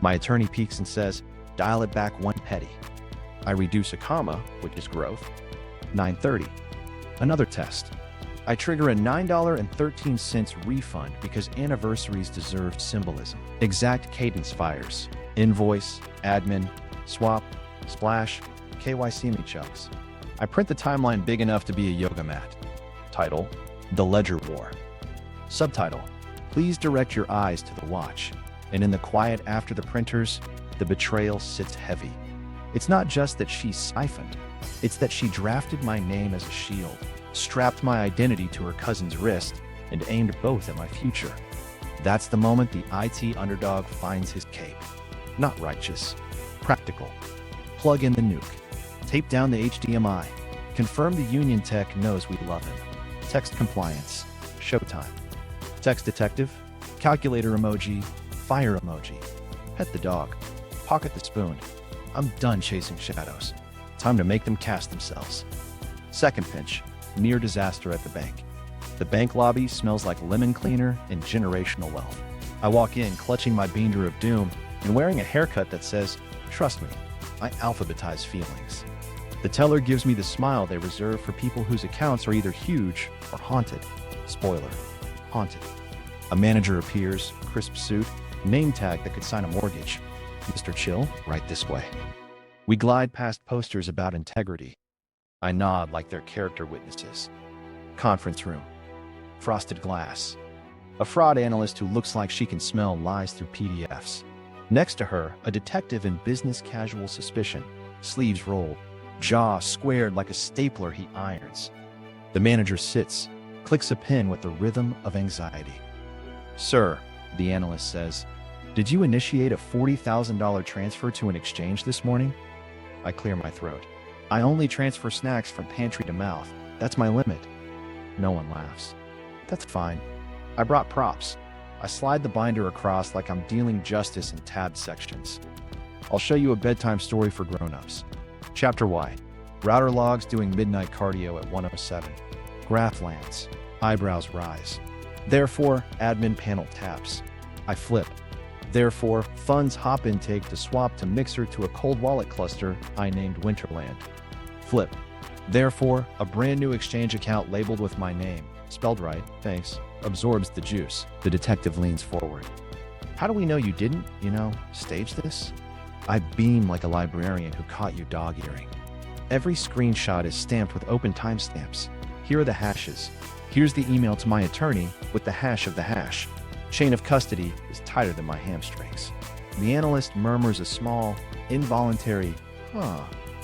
My attorney peeks and says, dial it back 1 penny. I reduce a comma, which is growth. 9:30. Another test. I trigger a $9.13 refund because anniversaries deserve symbolism. Exact cadence fires. Invoice, admin, swap, splash, KYC me chucks. I print the timeline big enough to be a yoga mat. Title, The Ledger War. Subtitle, please direct your eyes to the watch. And in the quiet after the printers, the betrayal sits heavy. It's not just that she siphoned. It's that she drafted my name as a shield, strapped my identity to her cousin's wrist, and aimed both at my future. That's the moment the IT underdog finds his cape. Not righteous, practical. Plug in the nuke. Tape down the HDMI. Confirm the union tech knows we love him. Text compliance. Showtime. Text detective. Calculator emoji. Fire emoji. Pet the dog. Pocket the spoon. I'm done chasing shadows. Time to make them cast themselves. Second pinch. Near disaster at the bank. The bank lobby smells like lemon cleaner and generational wealth. I walk in clutching my binder of doom and wearing a haircut that says, trust me, I alphabetize feelings. The teller gives me the smile they reserve for people whose accounts are either huge or haunted. Spoiler, haunted. A manager appears, crisp suit, name tag that could sign a mortgage. Mr. Chill, right this way. We glide past posters about integrity. I nod like they're character witnesses. Conference room. Frosted glass. A fraud analyst who looks like she can smell lies through PDFs. Next to her, a detective in business casual suspicion, sleeves rolled, jaw squared like a stapler he irons. The manager sits, clicks a pen with the rhythm of anxiety. Sir, the analyst says, did you initiate a $40,000 transfer to an exchange this morning? I clear my throat. I only transfer snacks from pantry to mouth. That's my limit. No one laughs. That's fine. I brought props. I slide the binder across like I'm dealing justice in tabbed sections. I'll show you a bedtime story for grown-ups. Chapter Y. Router logs doing midnight cardio at 1:07. Graph lands. Eyebrows rise. Therefore, admin panel taps. I flip. Therefore, funds hop intake to swap to mixer to a cold wallet cluster I named Winterland. Flip. Therefore, a brand new exchange account labeled with my name, spelled right, thanks, absorbs the juice. The detective leans forward. How do we know you didn't, stage this? I beam like a librarian who caught you dog-earing. Every screenshot is stamped with open timestamps. Here are the hashes. Here's the email to my attorney with the hash of the hash. Chain of custody is tighter than my hamstrings. The analyst murmurs a small, involuntary,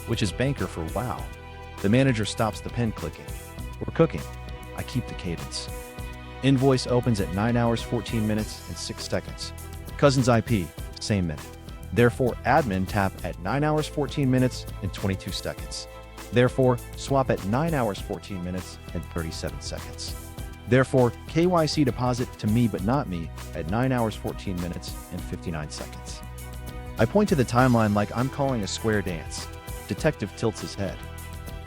which is banker for wow. The manager stops the pen clicking. We're cooking. I keep the cadence. Invoice opens at 9 hours, 14 minutes, and 6 seconds. Cousin's IP, same minute. Therefore, admin tap at 9 hours, 14 minutes, and 22 seconds. Therefore, swap at 9 hours, 14 minutes, and 37 seconds. Therefore, KYC deposit to me but not me at 9 hours, 14 minutes, and 59 seconds. I point to the timeline like I'm calling a square dance. Detective tilts his head.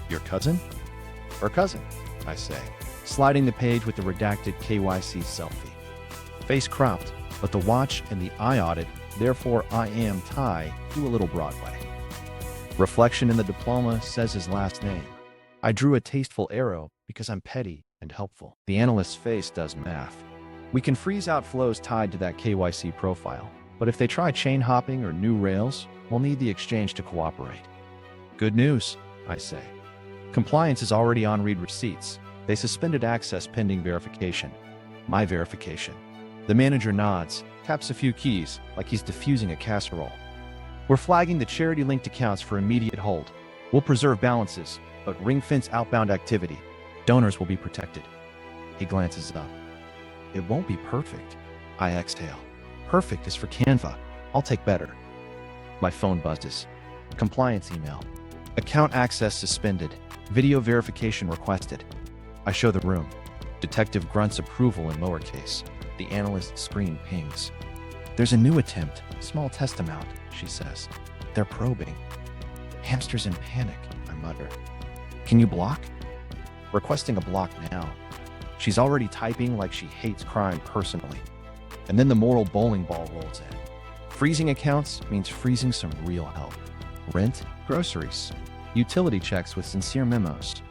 Your cousin? Or cousin, I say, sliding the page with the redacted KYC selfie. Face cropped, but the watch and the eye audit, therefore I am Ty, do a little Broadway. Reflection in the diploma says his last name. I drew a tasteful arrow because I'm petty and helpful. The analyst's face does math. We can freeze out flows tied to that KYC profile, but if they try chain hopping or new rails, we'll need the exchange to cooperate. Good news, I say. Compliance is already on read receipts. They suspended access pending verification. My verification. The manager nods, taps a few keys, like he's diffusing a casserole. We're flagging the charity-linked accounts for immediate hold. We'll preserve balances, but ring-fence outbound activity. Donors will be protected. He glances up. It won't be perfect. I exhale. Perfect is for Canva. I'll take better. My phone buzzes. Compliance email. Account access suspended. Video verification requested. I show the room. Detective grunts approval in lowercase. The analyst's screen pings. There's a new attempt. Small test amount, she says. They're probing. Hamster's in panic, I mutter. Can you block? Requesting a block now. She's already typing like she hates crime personally. And then the moral bowling ball rolls in. Freezing accounts means freezing some real help. Rent, groceries, utility checks with sincere memos.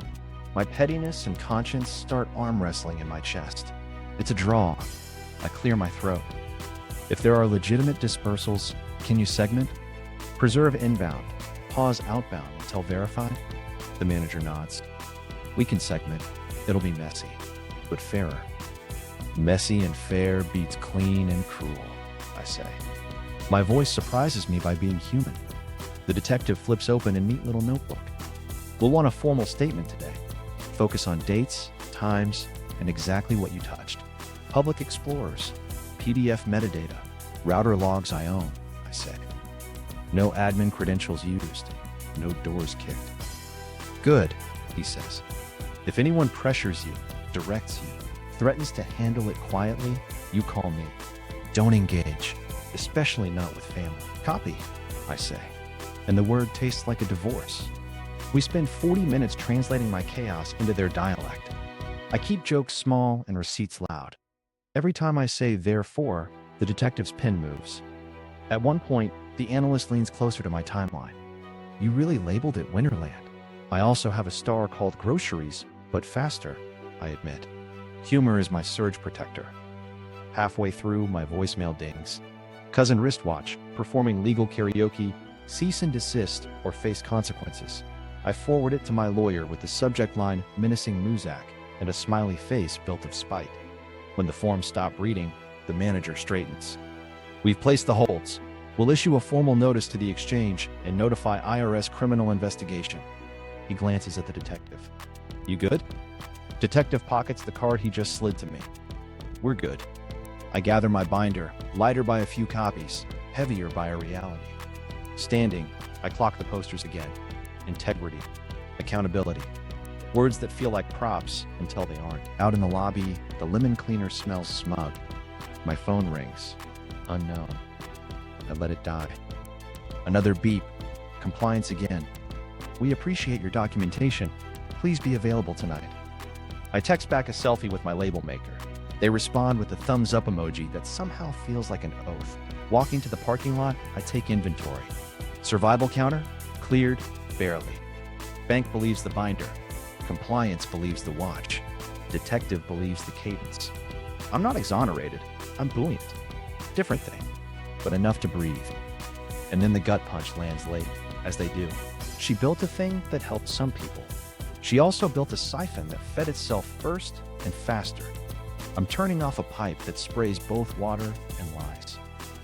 My pettiness and conscience start arm wrestling in my chest. It's a draw. I clear my throat. If there are legitimate dispersals, can you segment? Preserve inbound, pause outbound until verified? The manager nods. We can segment. It'll be messy, but fairer. Messy and fair beats clean and cruel, I say. My voice surprises me by being human. The detective flips open a neat little notebook. We'll want a formal statement today. Focus on dates, times, and exactly what you touched. Public explorers, PDF metadata, router logs I own, I say. No admin credentials used, no doors kicked. Good, he says. If anyone pressures you, directs you, threatens to handle it quietly, you call me. Don't engage, especially not with family. Copy, I say. And the word tastes like a divorce. We spend 40 minutes translating my chaos into their dialect. I keep jokes small and receipts loud. Every time I say therefore, the detective's pen moves. At one point, the analyst leans closer to my timeline. You really labeled it Winterland. I also have a star called Groceries, but faster, I admit. Humor is my surge protector. Halfway through, my voicemail dings. Cousin Wristwatch, performing legal karaoke, cease and desist or face consequences. I forward it to my lawyer with the subject line menacing Muzak and a smiley face built of spite. When the form stopped reading, the manager straightens. We've placed the holds. We'll issue a formal notice to the exchange and notify IRS criminal investigation. He glances at the detective. You good? Detective pockets the card he just slid to me. We're good. I gather my binder, lighter by a few copies, heavier by a reality. Standing, I clock the posters again. Integrity, accountability. Words that feel like props until they aren't. Out in the lobby, the lemon cleaner smells smug. My phone rings. Unknown. I let it die. Another beep. Compliance again. We appreciate your documentation. Please be available tonight. I text back a selfie with my label maker. They respond with a thumbs up emoji that somehow feels like an oath. Walking to the parking lot, I take inventory. Survival counter? Cleared? Barely. Bank believes the binder. Compliance believes the watch. Detective believes the cadence. I'm not exonerated. I'm buoyant. Different thing, but enough to breathe. And then the gut punch lands late, as they do. She built a thing that helped some people. She also built a siphon that fed itself first and faster. I'm turning off a pipe that sprays both water and lies.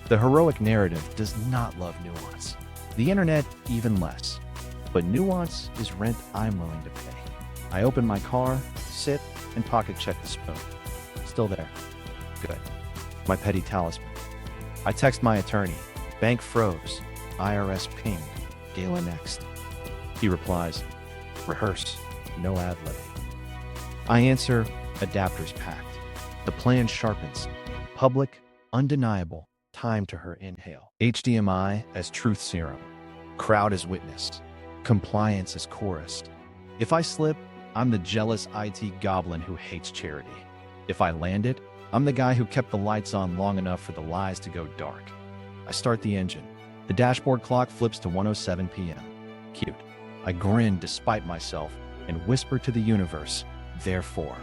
The heroic narrative does not love nuance. The internet even less. But nuance is rent I'm willing to pay. I open my car, sit, and pocket check the spoon. Still there. Good. My petty talisman. I text my attorney. Bank froze. IRS pinged. Gala next. He replies, rehearse. No ad-libbing. I answer, adapters packed. The plan sharpens. Public, undeniable, time to her inhale. HDMI as truth serum. Crowd as witness. Compliance as chorus. If I slip, I'm the jealous IT goblin who hates charity. If I land it, I'm the guy who kept the lights on long enough for the lies to go dark. I start the engine. The dashboard clock flips to 1:07 p.m. Cute. I grin despite myself and whisper to the universe, therefore.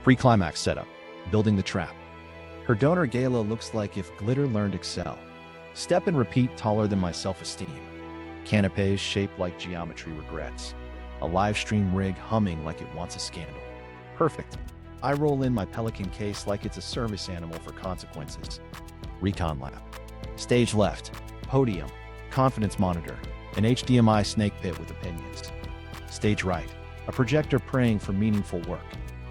Pre-climax setup. Building the trap. Her donor Gala looks like if glitter learned Excel. Step and repeat taller than my self-esteem. Canapes shaped like geometry regrets. A live stream rig humming like it wants a scandal. Perfect. I roll in my Pelican case like it's a service animal for consequences. Recon lab. Stage left. Podium. Confidence monitor. An HDMI snake pit with opinions. Stage right. A projector praying for meaningful work.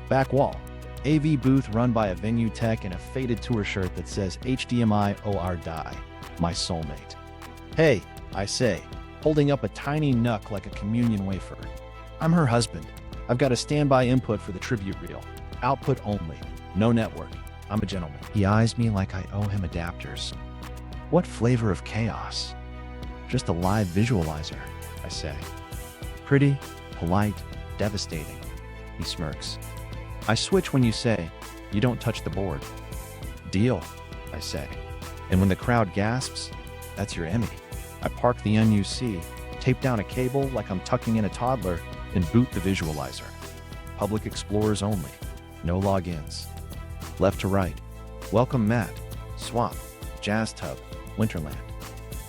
Back wall. AV booth run by a venue tech in a faded tour shirt that says HDMI OR die. My soulmate. Hey, I say, holding up a tiny nuck like a communion wafer. I'm her husband. I've got a standby input for the tribute reel. Output only. No network. I'm a gentleman. He eyes me like I owe him adapters. What flavor of chaos? Just a live visualizer, I say. Pretty, polite, devastating. He smirks. I switch when you say, you don't touch the board. Deal, I say. And when the crowd gasps, that's your Emmy. I park the NUC, tape down a cable like I'm tucking in a toddler, and boot the visualizer. Public explorers only. No logins. Left to right. Welcome mat. Swap. Jazz tub. Winterland.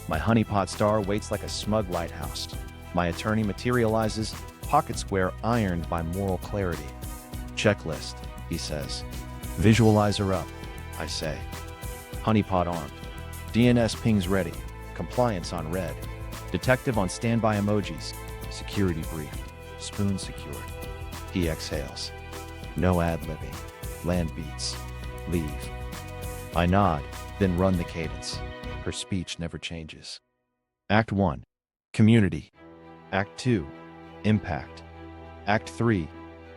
My honeypot star waits like a smug lighthouse. My attorney materializes, pocket square ironed by moral clarity. Checklist, he says. Visualizer up, I say. Honeypot armed. DNS pings ready. Compliance on red. Detective on standby emojis. Security briefed. Spoon secured. He exhales. No ad-libbing. Land beats. Leave. I nod, then run the cadence. Her speech never changes. Act 1. Community. Act 2. Impact. Act 3.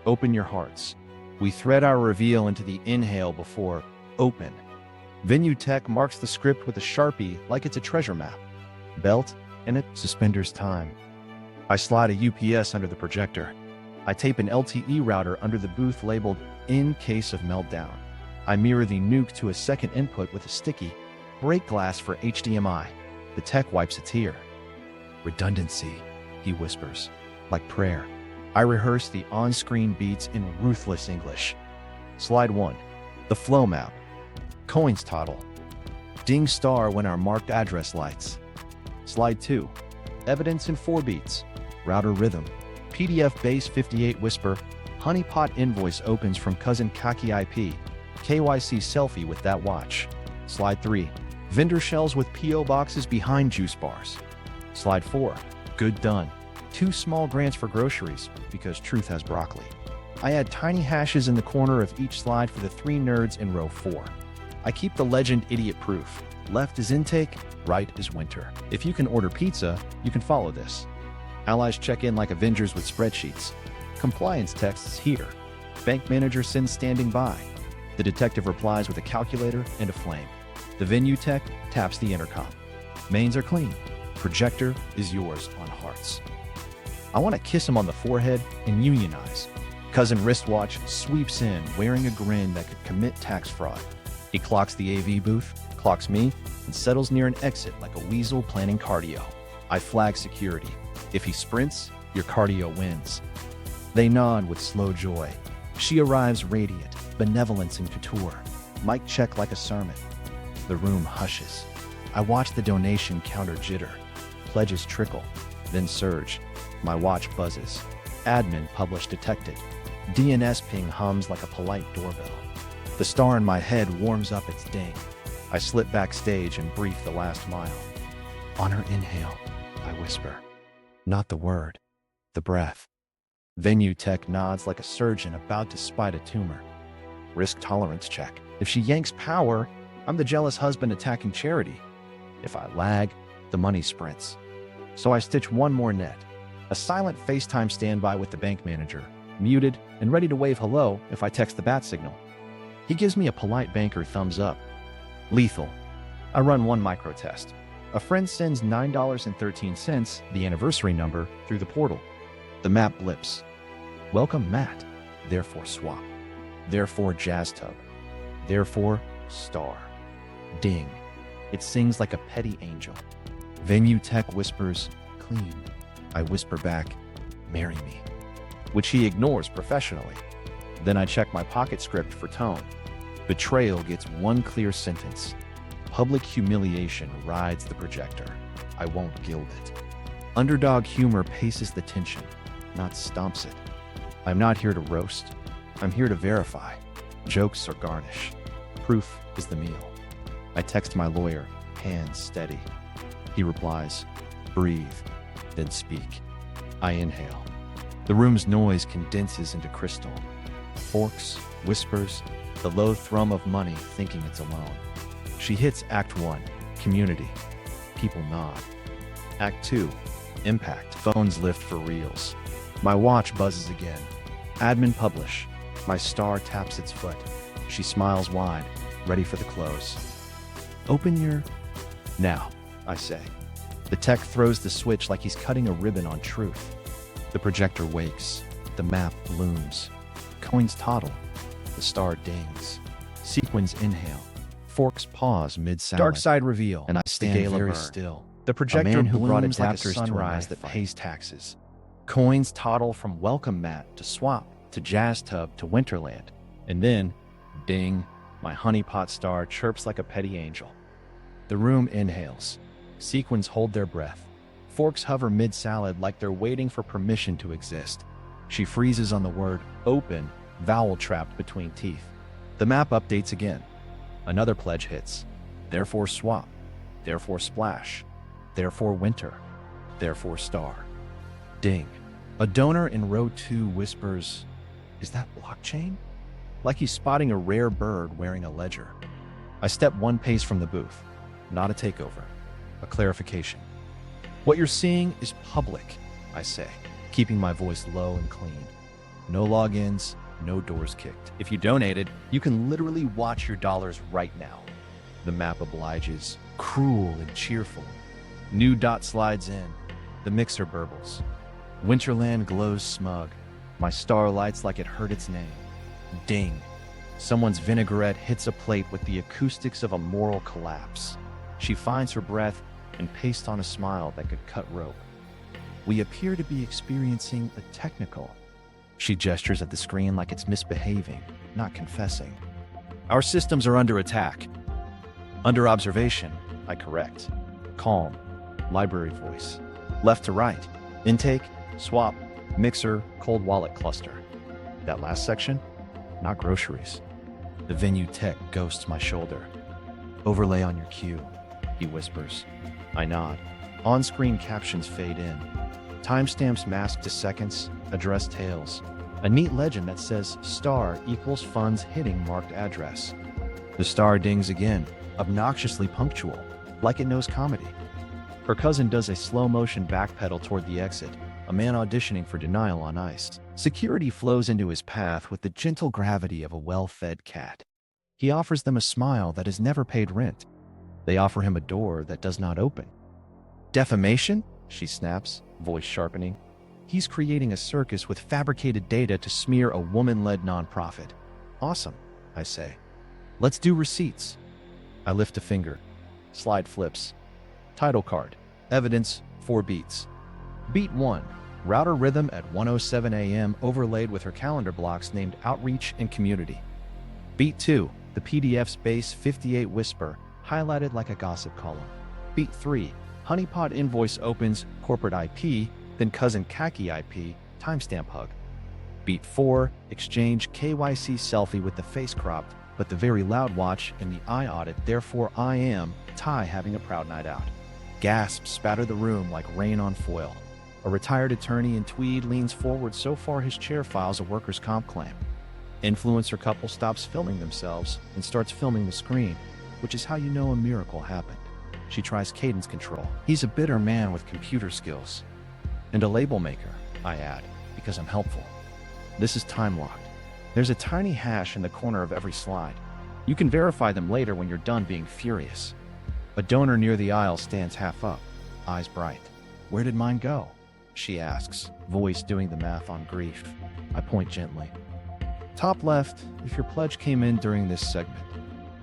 Open your hearts. We thread our reveal into the inhale before open. Venue tech marks the script with a Sharpie like it's a treasure map. Belt and it suspenders time. I slide a UPS under the projector. I tape an LTE router under the booth labeled in case of meltdown. I mirror the nuke to a second input with a sticky break glass for HDMI. The tech wipes a tear. Redundancy, he whispers, like prayer. I rehearse the on-screen beats in ruthless English. Slide 1. The flow map. Coins toddle. Ding star when our marked address lights. Slide 2. Evidence in 4 beats. Router rhythm. PDF base 58 whisper. Honeypot invoice opens from cousin Kaki IP. KYC selfie with that watch. Slide 3. Vendor shells with PO boxes behind juice bars. Slide 4. Good done. 2 small grants for groceries, because truth has broccoli. I add tiny hashes in the corner of each slide for the 3 nerds in row 4. I keep the legend idiot-proof. Left is intake, right is winter. If you can order pizza, you can follow this. Allies check in like Avengers with spreadsheets. Compliance texts here. Bank manager sends standing by. The detective replies with a calculator and a flame. The venue tech taps the intercom. Mains are clean. Projector is yours on hearts. I want to kiss him on the forehead and unionize. Cousin Wristwatch sweeps in, wearing a grin that could commit tax fraud. He clocks the AV booth, clocks me, and settles near an exit like a weasel planning cardio. I flag security. If he sprints, your cardio wins. They nod with slow joy. She arrives radiant, benevolence in couture. Mic check like a sermon. The room hushes. I watch the donation counter jitter. Pledges trickle, then surge. My watch buzzes. Admin publish detected. DNS ping hums like a polite doorbell. The star in my head warms up its ding. I slip backstage and brief the last mile. On her inhale, I whisper. Not the word, the breath. Venue tech nods like a surgeon about to spite a tumor. Risk tolerance check. If she yanks power, I'm the jealous husband attacking charity. If I lag, the money sprints. So I stitch one more net. A silent FaceTime standby with the bank manager, muted and ready to wave hello if I text the bat signal. He gives me a polite banker thumbs up. Lethal. I run one micro test. A friend sends $9.13, the anniversary number, through the portal. The map blips. Welcome Matt. Therefore swap. Therefore jazz tub. Therefore star. Ding. It sings like a petty angel. Venue tech whispers, clean. I whisper back, marry me, which he ignores professionally. Then I check my pocket script for tone. Betrayal gets one clear sentence. Public humiliation rides the projector. I won't gild it. Underdog humor paces the tension, not stomps it. I'm not here to roast. I'm here to verify. Jokes are garnish. Proof is the meal. I text my lawyer, hands steady. He replies, breathe, then speak. I inhale. The room's noise condenses into crystal. Forks, whispers, the low thrum of money thinking it's alone. She hits Act 1, community. People nod. Act 2, impact. Phones lift for reels. My watch buzzes again. Admin publish. My star taps its foot. She smiles wide, ready for the close. Open your... Now, I say. The tech throws the switch like he's cutting a ribbon on truth. The projector wakes. The map blooms. Coins toddle. The star dings. Sequins inhale. Forks pause mid-salad. Dark side reveal. And I stand very still. The projector who brought adapters like a sunrise that pays taxes. Coins toddle from welcome mat to swap to jazz tub to Winterland. And then, ding, my honeypot star chirps like a petty angel. The room inhales. Sequins hold their breath. Forks hover mid-salad like they're waiting for permission to exist. She freezes on the word open, vowel trapped between teeth. The map updates again. Another pledge hits. Therefore swap. Therefore splash. Therefore winter. Therefore star. Ding. A donor in row 2 whispers, "Is that blockchain?" Like he's spotting a rare bird wearing a ledger. I step one pace from the booth. Not a takeover. A clarification. What you're seeing is public, I say, keeping my voice low and clean. No logins, no doors kicked. If you donated, you can literally watch your dollars right now. The map obliges, cruel and cheerful. New dot slides in. The mixer burbles. Winterland glows smug. My star lights like it heard its name. Ding. Someone's vinaigrette hits a plate with the acoustics of a moral collapse. She finds her breath and pastes on a smile that could cut rope. We appear to be experiencing a technical. She gestures at the screen like it's misbehaving, not confessing. Our systems are under attack. Under observation, I correct. Calm. Library voice. Left to right. Intake, swap, mixer, cold wallet cluster. That last section? Not groceries. The venue tech ghosts my shoulder. Overlay on your queue, he whispers. I nod. On-screen captions fade in. Timestamps masked to seconds, address tails. A neat legend that says star equals funds hitting marked address. The star dings again, obnoxiously punctual, like it knows comedy. Her cousin does a slow-motion backpedal toward the exit, a man auditioning for denial on ice. Security flows into his path with the gentle gravity of a well-fed cat. He offers them a smile that has never paid rent. They offer him a door that does not open. Defamation? She snaps, voice sharpening. He's creating a circus with fabricated data to smear a woman-led nonprofit. Awesome, I say. Let's do receipts. I lift a finger. Slide flips. Title card. Evidence, 4 beats. Beat 1. Router rhythm at 1:07 a.m. overlaid with her calendar blocks named Outreach and Community. Beat 2. The PDF space 58 whisper, highlighted like a gossip column. Beat 3. Honeypot invoice opens, corporate IP, then cousin khaki IP, timestamp hug. Beat 4. Exchange KYC selfie with the face cropped, but the very loud watch in the eye audit, therefore I am, Ty having a proud night out. Gasps spatter the room like rain on foil. A retired attorney in tweed leans forward so far his chair files a workers' comp claim. Influencer couple stops filming themselves and starts filming the screen, which is how you know a miracle happened. She tries cadence control. He's a bitter man with computer skills. And a label maker, I add, because I'm helpful. This is time-locked. There's a tiny hash in the corner of every slide. You can verify them later when you're done being furious. A donor near the aisle stands half up, eyes bright. Where did mine go? She asks, voice doing the math on grief. I point gently. Top left, if your pledge came in during this segment.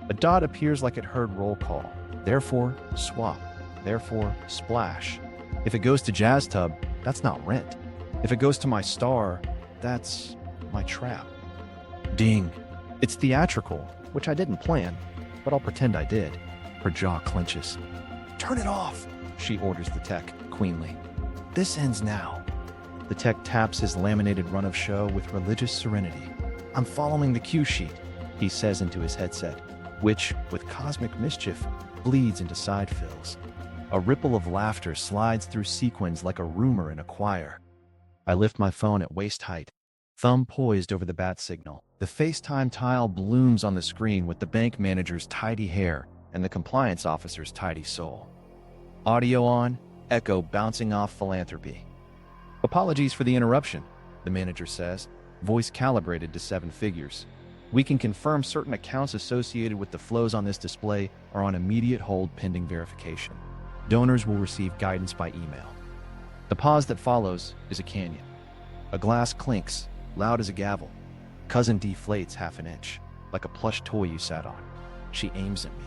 A dot appears like it heard roll call. Therefore, swap. Therefore, splash. If it goes to Jazz Tub, that's not rent. If it goes to my star, that's my trap. Ding. It's theatrical, which I didn't plan, but I'll pretend I did. Her jaw clenches. Turn it off, she orders the tech, queenly. This ends now. The tech taps his laminated run of show with religious serenity. I'm following the cue sheet, he says into his headset, which, with cosmic mischief, bleeds into side fills. A ripple of laughter slides through sequins like a rumor in a choir. I lift my phone at waist height, thumb poised over the bat signal. The FaceTime tile blooms on the screen with the bank manager's tidy hair and the compliance officer's tidy soul. Audio on, echo bouncing off philanthropy. Apologies for the interruption, the manager says, voice calibrated to 7 figures. We can confirm certain accounts associated with the flows on this display are on immediate hold pending verification. Donors will receive guidance by email. The pause that follows is a canyon. A glass clinks, loud as a gavel. Cousin deflates half an inch, like a plush toy you sat on. She aims at me,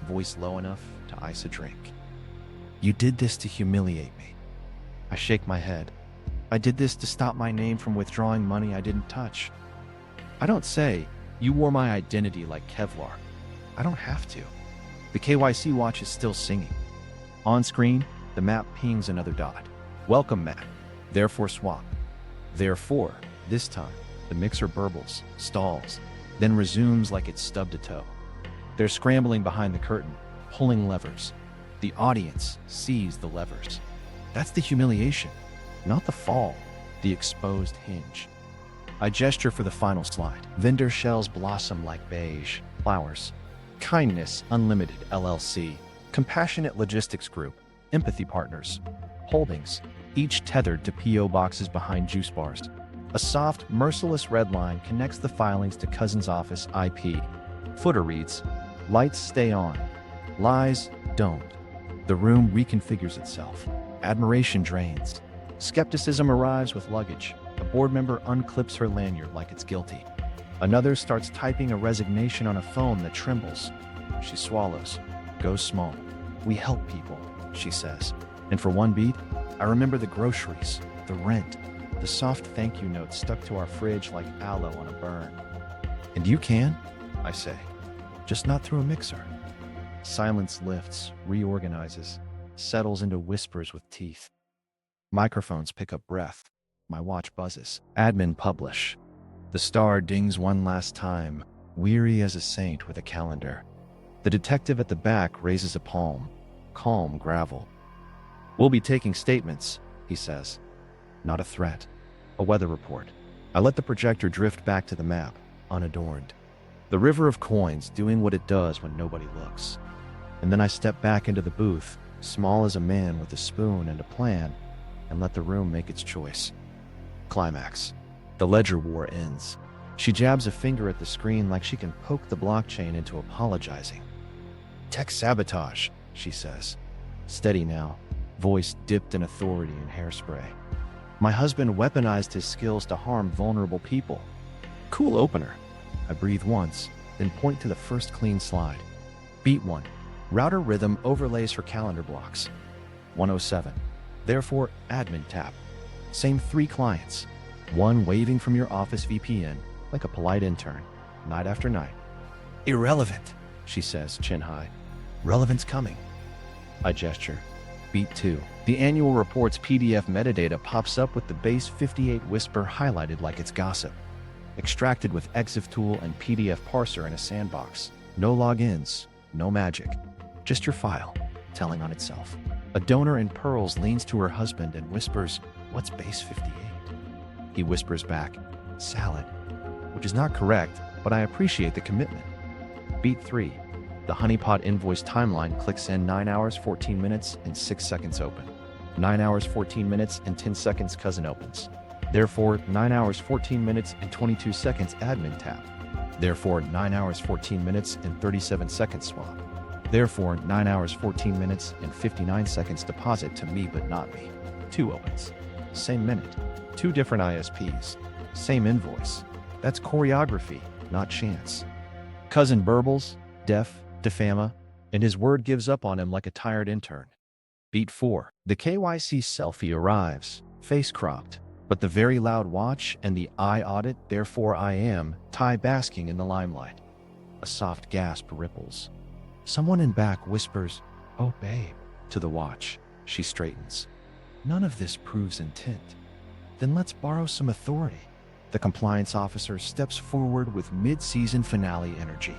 voice low enough to ice a drink. You did this to humiliate me. I shake my head. I did this to stop my name from withdrawing money I didn't touch. I don't say, you wore my identity like Kevlar. I don't have to. The KYC watch is still singing. On screen, the map pings another dot. Welcome map. Therefore swap. Therefore, this time, the mixer burbles, stalls, then resumes like it's stubbed a toe. They're scrambling behind the curtain, pulling levers. The audience sees the levers. That's the humiliation, not the fall, the exposed hinge. I gesture for the final slide. Vendor shells blossom like beige flowers. Kindness Unlimited LLC. Compassionate Logistics Group. Empathy Partners. Holdings, each tethered to P.O. boxes behind juice bars. A soft, merciless red line connects the filings to Cousin's office IP. Footer reads, lights stay on. Lies don't. The room reconfigures itself. Admiration drains. Skepticism arrives with luggage. A board member unclips her lanyard like it's guilty. Another starts typing a resignation on a phone that trembles. She swallows, goes small. We help people, she says. And for one beat, I remember the groceries, the rent, the soft thank you note stuck to our fridge like aloe on a burn. And you can, I say, just not through a mixer. Silence lifts, reorganizes, settles into whispers with teeth. Microphones pick up breath. My watch buzzes. Admin publish. The star dings one last time, weary as a saint with a calendar. The detective at the back raises a palm. Calm gravel. We'll be taking statements, he says. Not a threat. A weather report. I let the projector drift back to the map, unadorned. The river of coins doing what it does when nobody looks. And then I step back into the booth, small as a man with a spoon and a plan, and let the room make its choice. Climax. The ledger war ends. She jabs a finger at the screen like she can poke the blockchain into apologizing. Tech sabotage, she says. Steady now, voice dipped in authority and hairspray. My husband weaponized his skills to harm vulnerable people. Cool opener. I breathe once, then point to the first clean slide. Beat 1. Router rhythm overlays for calendar blocks. 107. Therefore, admin tab. Same 3 clients. One waving from your office VPN, like a polite intern, night after night. Irrelevant, she says, chin high. Relevance coming. I gesture. Beat 2. The annual report's PDF metadata pops up with the base 58 whisper highlighted like it's gossip. Extracted with EXIF tool and PDF parser in a sandbox. No logins, no magic. Just your file, telling on itself. A donor in pearls leans to her husband and whispers, "What's base 58?" He whispers back, "Salad," which is not correct, but I appreciate the commitment. Beat 3. The honeypot invoice timeline clicks in 9 hours, 14 minutes, and 6 seconds open. 9 hours, 14 minutes, and 10 seconds cousin opens. Therefore, 9 hours, 14 minutes, and 22 seconds admin tab. Therefore, 9 hours, 14 minutes, and 37 seconds swap. Therefore, 9 hours, 14 minutes, and 59 seconds deposit to me but not me. 2 opens. Same minute. 2 different ISPs. Same invoice. That's choreography, not chance. Cousin burbles, deaf, defama, and his word gives up on him like a tired intern. Beat 4. The KYC selfie arrives, face cropped, but the very loud watch and the I audit, therefore I am, tie basking in the limelight. A soft gasp ripples. Someone in back whispers, "Oh babe," to the watch. She straightens. None of this proves intent. Then let's borrow some authority. The compliance officer steps forward with mid-season finale energy.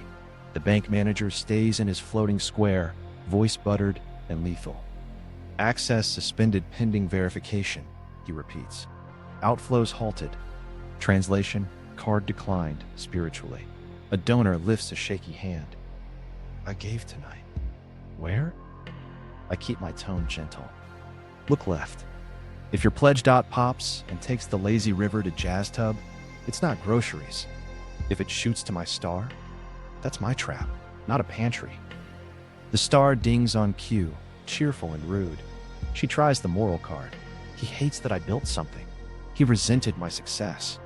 The bank manager stays in his floating square, voice buttered and lethal. Access suspended pending verification, he repeats. Outflows halted. Translation, card declined, spiritually. A donor lifts a shaky hand. I gave tonight. Where? I keep my tone gentle. Look left. If your pledge dot pops and takes the lazy river to Jazz Tub, it's not groceries. If it shoots to my star, that's my trap, not a pantry. The star dings on cue, cheerful and rude. She tries the moral card. He hates that I built something. He resented my success.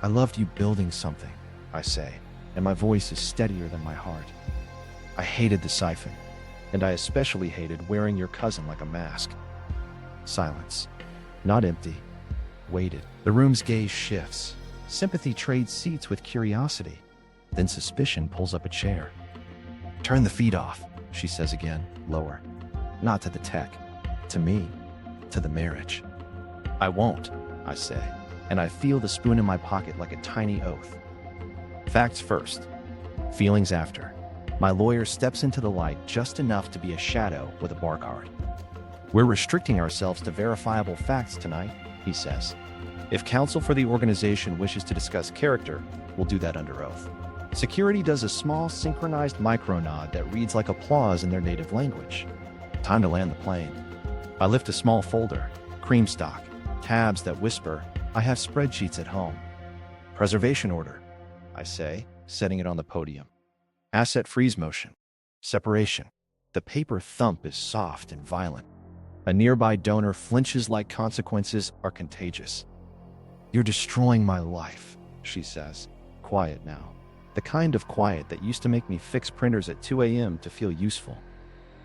I loved you building something, I say, and my voice is steadier than my heart. I hated the siphon, and I especially hated wearing your cousin like a mask. Silence. Not empty. Waited. The room's gaze shifts. Sympathy trades seats with curiosity. Then suspicion pulls up a chair. Turn the feed off, she says again, lower. Not to the tech. To me. To the marriage. I won't, I say, and I feel the spoon in my pocket like a tiny oath. Facts first. Feelings after. My lawyer steps into the light just enough to be a shadow with a bar card. We're restricting ourselves to verifiable facts tonight, he says. If counsel for the organization wishes to discuss character, we'll do that under oath. Security does a small synchronized micronod that reads like applause in their native language. Time to land the plane. I lift a small folder, cream stock, tabs that whisper, I have spreadsheets at home. Preservation order, I say, setting it on the podium. Asset freeze motion. Separation. The paper thump is soft and violent. A nearby donor flinches like consequences are contagious. You're destroying my life, she says, quiet now. The kind of quiet that used to make me fix printers at 2 a.m. to feel useful.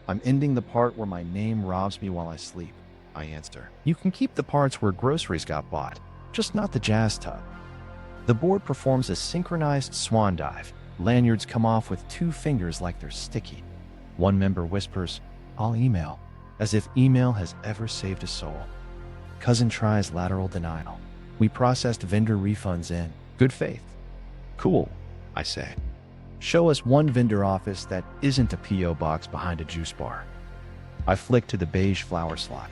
I'm ending the part where my name robs me while I sleep, I answer. You can keep the parts where groceries got bought, just not the Jazz Tub. The board performs a synchronized swan dive. Lanyards come off with 2 fingers like they're sticky. One member whispers, I'll email, as if email has ever saved a soul. Cousin tries lateral denial. We processed vendor refunds in good faith. Cool, I say. Show us one vendor office that isn't a P.O. box behind a juice bar. I flick to the beige flower slide.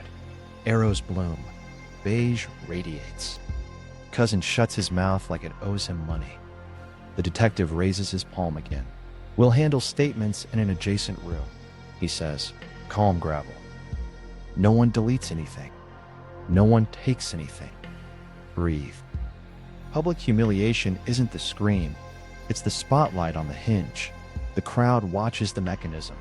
Arrows bloom. Beige radiates. Cousin shuts his mouth like it owes him money. The detective raises his palm again. We'll handle statements in an adjacent room, he says, calm gravel. No one deletes anything. No one takes anything. Breathe. Public humiliation isn't the scream. It's the spotlight on the hinge. The crowd watches the mechanism,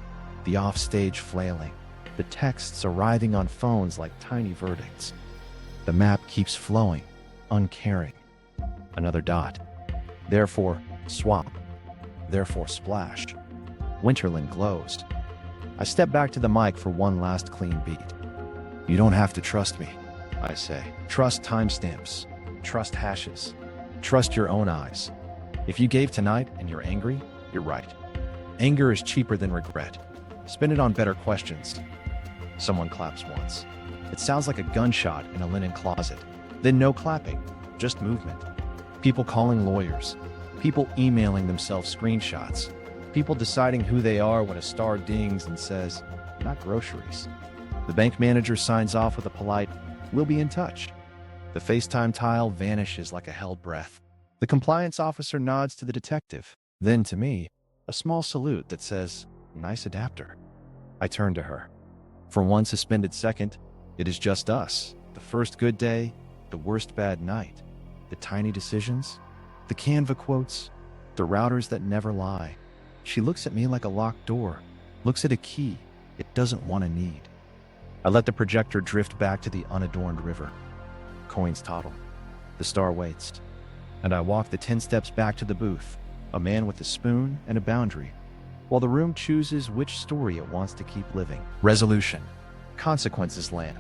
the offstage flailing, the texts arriving on phones like tiny verdicts. The map keeps flowing, uncaring. Another dot. Therefore, swamp. Therefore, splash. Winterland glows. I step back to the mic for one last clean beat. You don't have to trust me, I say. Trust timestamps. Trust hashes. Trust your own eyes. If you gave tonight and you're angry, you're right. Anger is cheaper than regret. Spend it on better questions. Someone claps once. It sounds like a gunshot in a linen closet. Then no clapping, just movement. People calling lawyers. People emailing themselves screenshots. People deciding who they are when a star dings and says, not groceries. The bank manager signs off with a polite, we'll be in touch. The FaceTime tile vanishes like a held breath. The compliance officer nods to the detective. Then to me, a small salute that says, nice adapter. I turn to her. For one suspended second, it is just us. The first good day, the worst bad night. The tiny decisions, the Canva quotes, the routers that never lie. She looks at me like a locked door, looks at a key it doesn't want to need. I let the projector drift back to the unadorned river. Coins toddle. The star waits. And I walk the 10 steps back to the booth, a man with a spoon and a boundary, while the room chooses which story it wants to keep living. Resolution. Consequences land.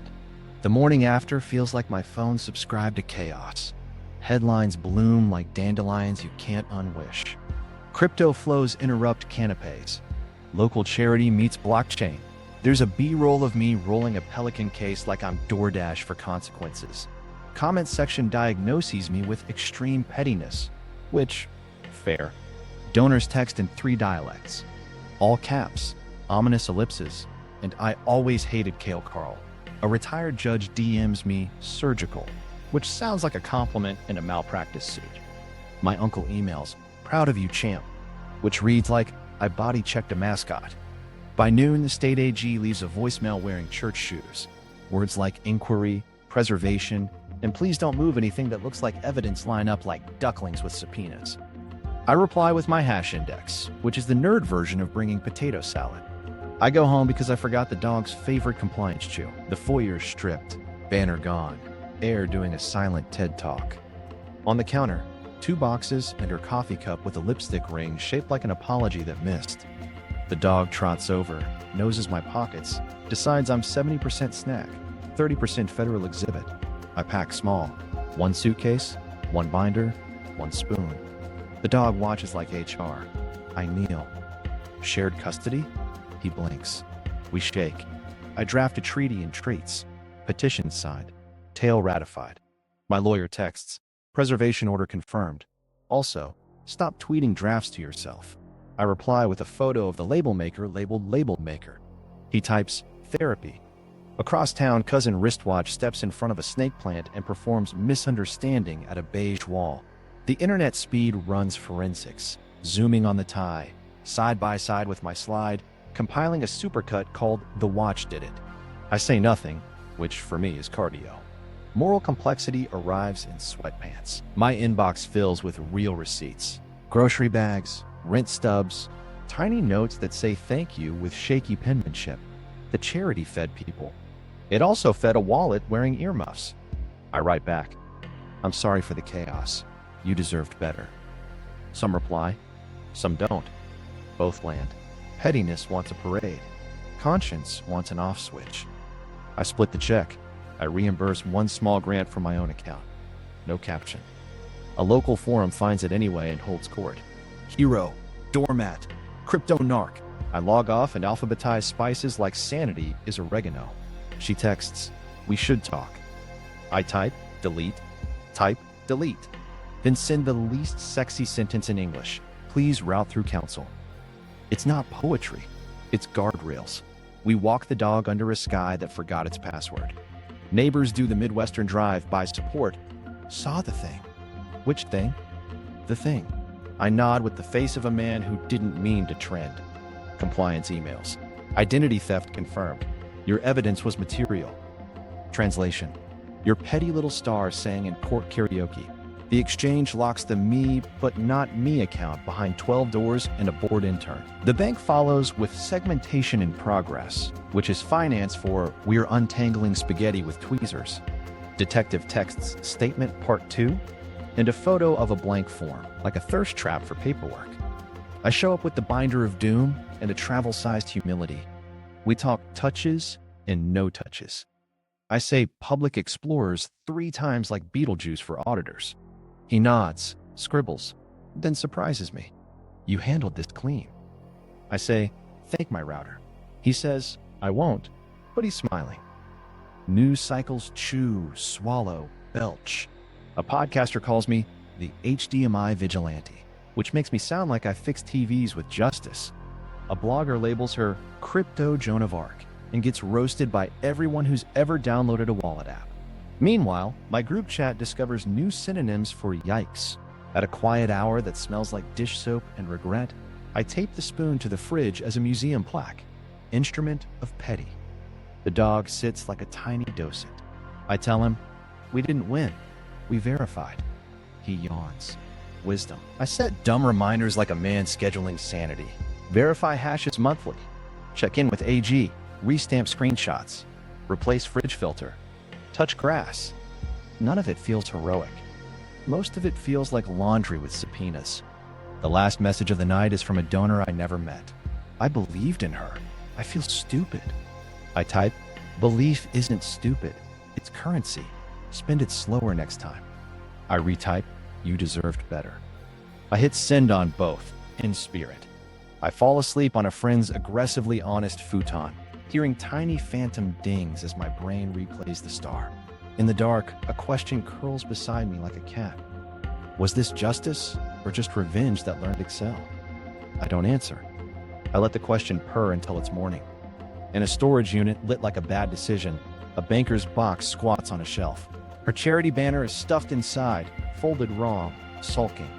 The morning after feels like my phone subscribed to chaos. Headlines bloom like dandelions you can't unwish. Crypto flows interrupt canapes. Local charity meets blockchain. There's a B-roll of me rolling a Pelican case like I'm DoorDash for consequences. Comment section diagnoses me with extreme pettiness, which, fair. Donors text in 3 dialects. All caps, ominous ellipses, and I always hated Kale Carl. A retired judge DMs me surgical, which sounds like a compliment in a malpractice suit. My uncle emails, proud of you, champ, which reads like I body checked a mascot. By noon, the state AG leaves a voicemail wearing church shoes. Words like inquiry, preservation, and please don't move anything that looks like evidence line up like ducklings with subpoenas. I reply with my hash index, which is the nerd version of bringing potato salad. I go home because I forgot the dog's favorite compliance chew. The foyer's stripped, banner gone, air doing a silent TED talk. On the counter, 2 boxes and her coffee cup with a lipstick ring shaped like an apology that missed. The dog trots over, noses my pockets, decides I'm 70% snack, 30% federal exhibit. I pack small. 1 suitcase, 1 binder, 1 spoon. The dog watches like HR. I kneel. Shared custody? He blinks. We shake. I draft a treaty in traits. Petition signed. Tail ratified. My lawyer texts. Preservation order confirmed. Also, stop tweeting drafts to yourself. I reply with a photo of the label maker labeled label maker. He types, therapy. Across town, cousin Wristwatch steps in front of a snake plant and performs misunderstanding at a beige wall. The internet speed runs forensics, zooming on the tie, side by side with my slide, compiling a supercut called The Watch Did It. I say nothing, which for me is cardio. Moral complexity arrives in sweatpants. My inbox fills with real receipts. Grocery bags, rent stubs, tiny notes that say thank you with shaky penmanship. The charity fed people. It also fed a wallet wearing earmuffs. I write back, I'm sorry for the chaos. You deserved better. Some reply, some don't. Both land. Pettiness wants a parade. Conscience wants an off switch. I split the check. I reimburse 1 small grant from my own account. No caption. A local forum finds it anyway and holds court. Hero, doormat, crypto narc. I log off and alphabetize spices like sanity is oregano. She texts, we should talk. I type, delete, then send the least sexy sentence in English. Please route through counsel. It's not poetry, it's guardrails. We walk the dog under a sky that forgot its password. Neighbors do the Midwestern drive by support. Saw the thing. Which thing? The thing. I nod with the face of a man who didn't mean to trend. Compliance emails. Identity theft confirmed. Your evidence was material. Translation. Your petty little star sang in court karaoke. The exchange locks the me but not me account behind 12 doors and a bored intern. The bank follows with segmentation in progress, which is finance for we're untangling spaghetti with tweezers. Detective texts statement part 2, and a photo of a blank form, like a thirst trap for paperwork. I show up with the binder of doom and a travel-sized humility. We talk touches and no touches. I say public explorers 3 times like Beetlejuice for auditors. He nods, scribbles, then surprises me. You handled this clean. I say, thank my router. He says, I won't, but he's smiling. News cycles chew, swallow, belch. A podcaster calls me the HDMI vigilante, which makes me sound like I fix TVs with justice. A blogger labels her Crypto Joan of Arc and gets roasted by everyone who's ever downloaded a wallet app. Meanwhile, my group chat discovers new synonyms for yikes. At a quiet hour that smells like dish soap and regret, I tape the spoon to the fridge as a museum plaque. Instrument of petty. The dog sits like a tiny docent. I tell him, we didn't win. We verified. He yawns. Wisdom. I set dumb reminders like a man scheduling sanity. Verify hashes monthly. Check in with AG. Restamp screenshots. Replace fridge filter. Touch grass. None of it feels heroic. Most of it feels like laundry with subpoenas. The last message of the night is from a donor I never met. I believed in her. I feel stupid. I type, belief isn't stupid. It's currency. Spend it slower next time. I retype, you deserved better. I hit send on both, in spirit. I fall asleep on a friend's aggressively honest futon, hearing tiny phantom dings as my brain replays the star. In the dark, a question curls beside me like a cat. Was this justice or just revenge that learned Excel? I don't answer. I let the question purr until it's morning. In a storage unit lit like a bad decision, a banker's box squats on a shelf. Her charity banner is stuffed inside, folded wrong, sulking.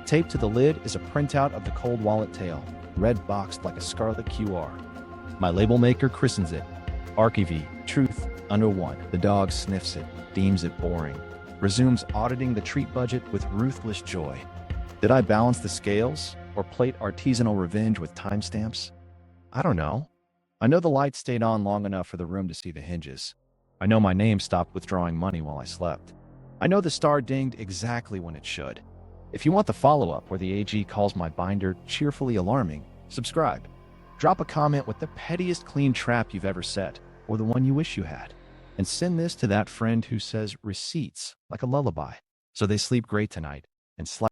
Taped to the lid is a printout of the cold wallet tale, red boxed like a scarlet QR. My label maker christens it. Archivy, truth, under 1. The dog sniffs it, deems it boring, resumes auditing the treat budget with ruthless joy. Did I balance the scales or plate artisanal revenge with timestamps? I don't know. I know the light stayed on long enough for the room to see the hinges. I know my name stopped withdrawing money while I slept. I know the star dinged exactly when it should. If you want the follow-up where the AG calls my binder cheerfully alarming, subscribe. Drop a comment with the pettiest clean trap you've ever set, or the one you wish you had. And send this to that friend who says receipts like a lullaby, so they sleep great tonight and slide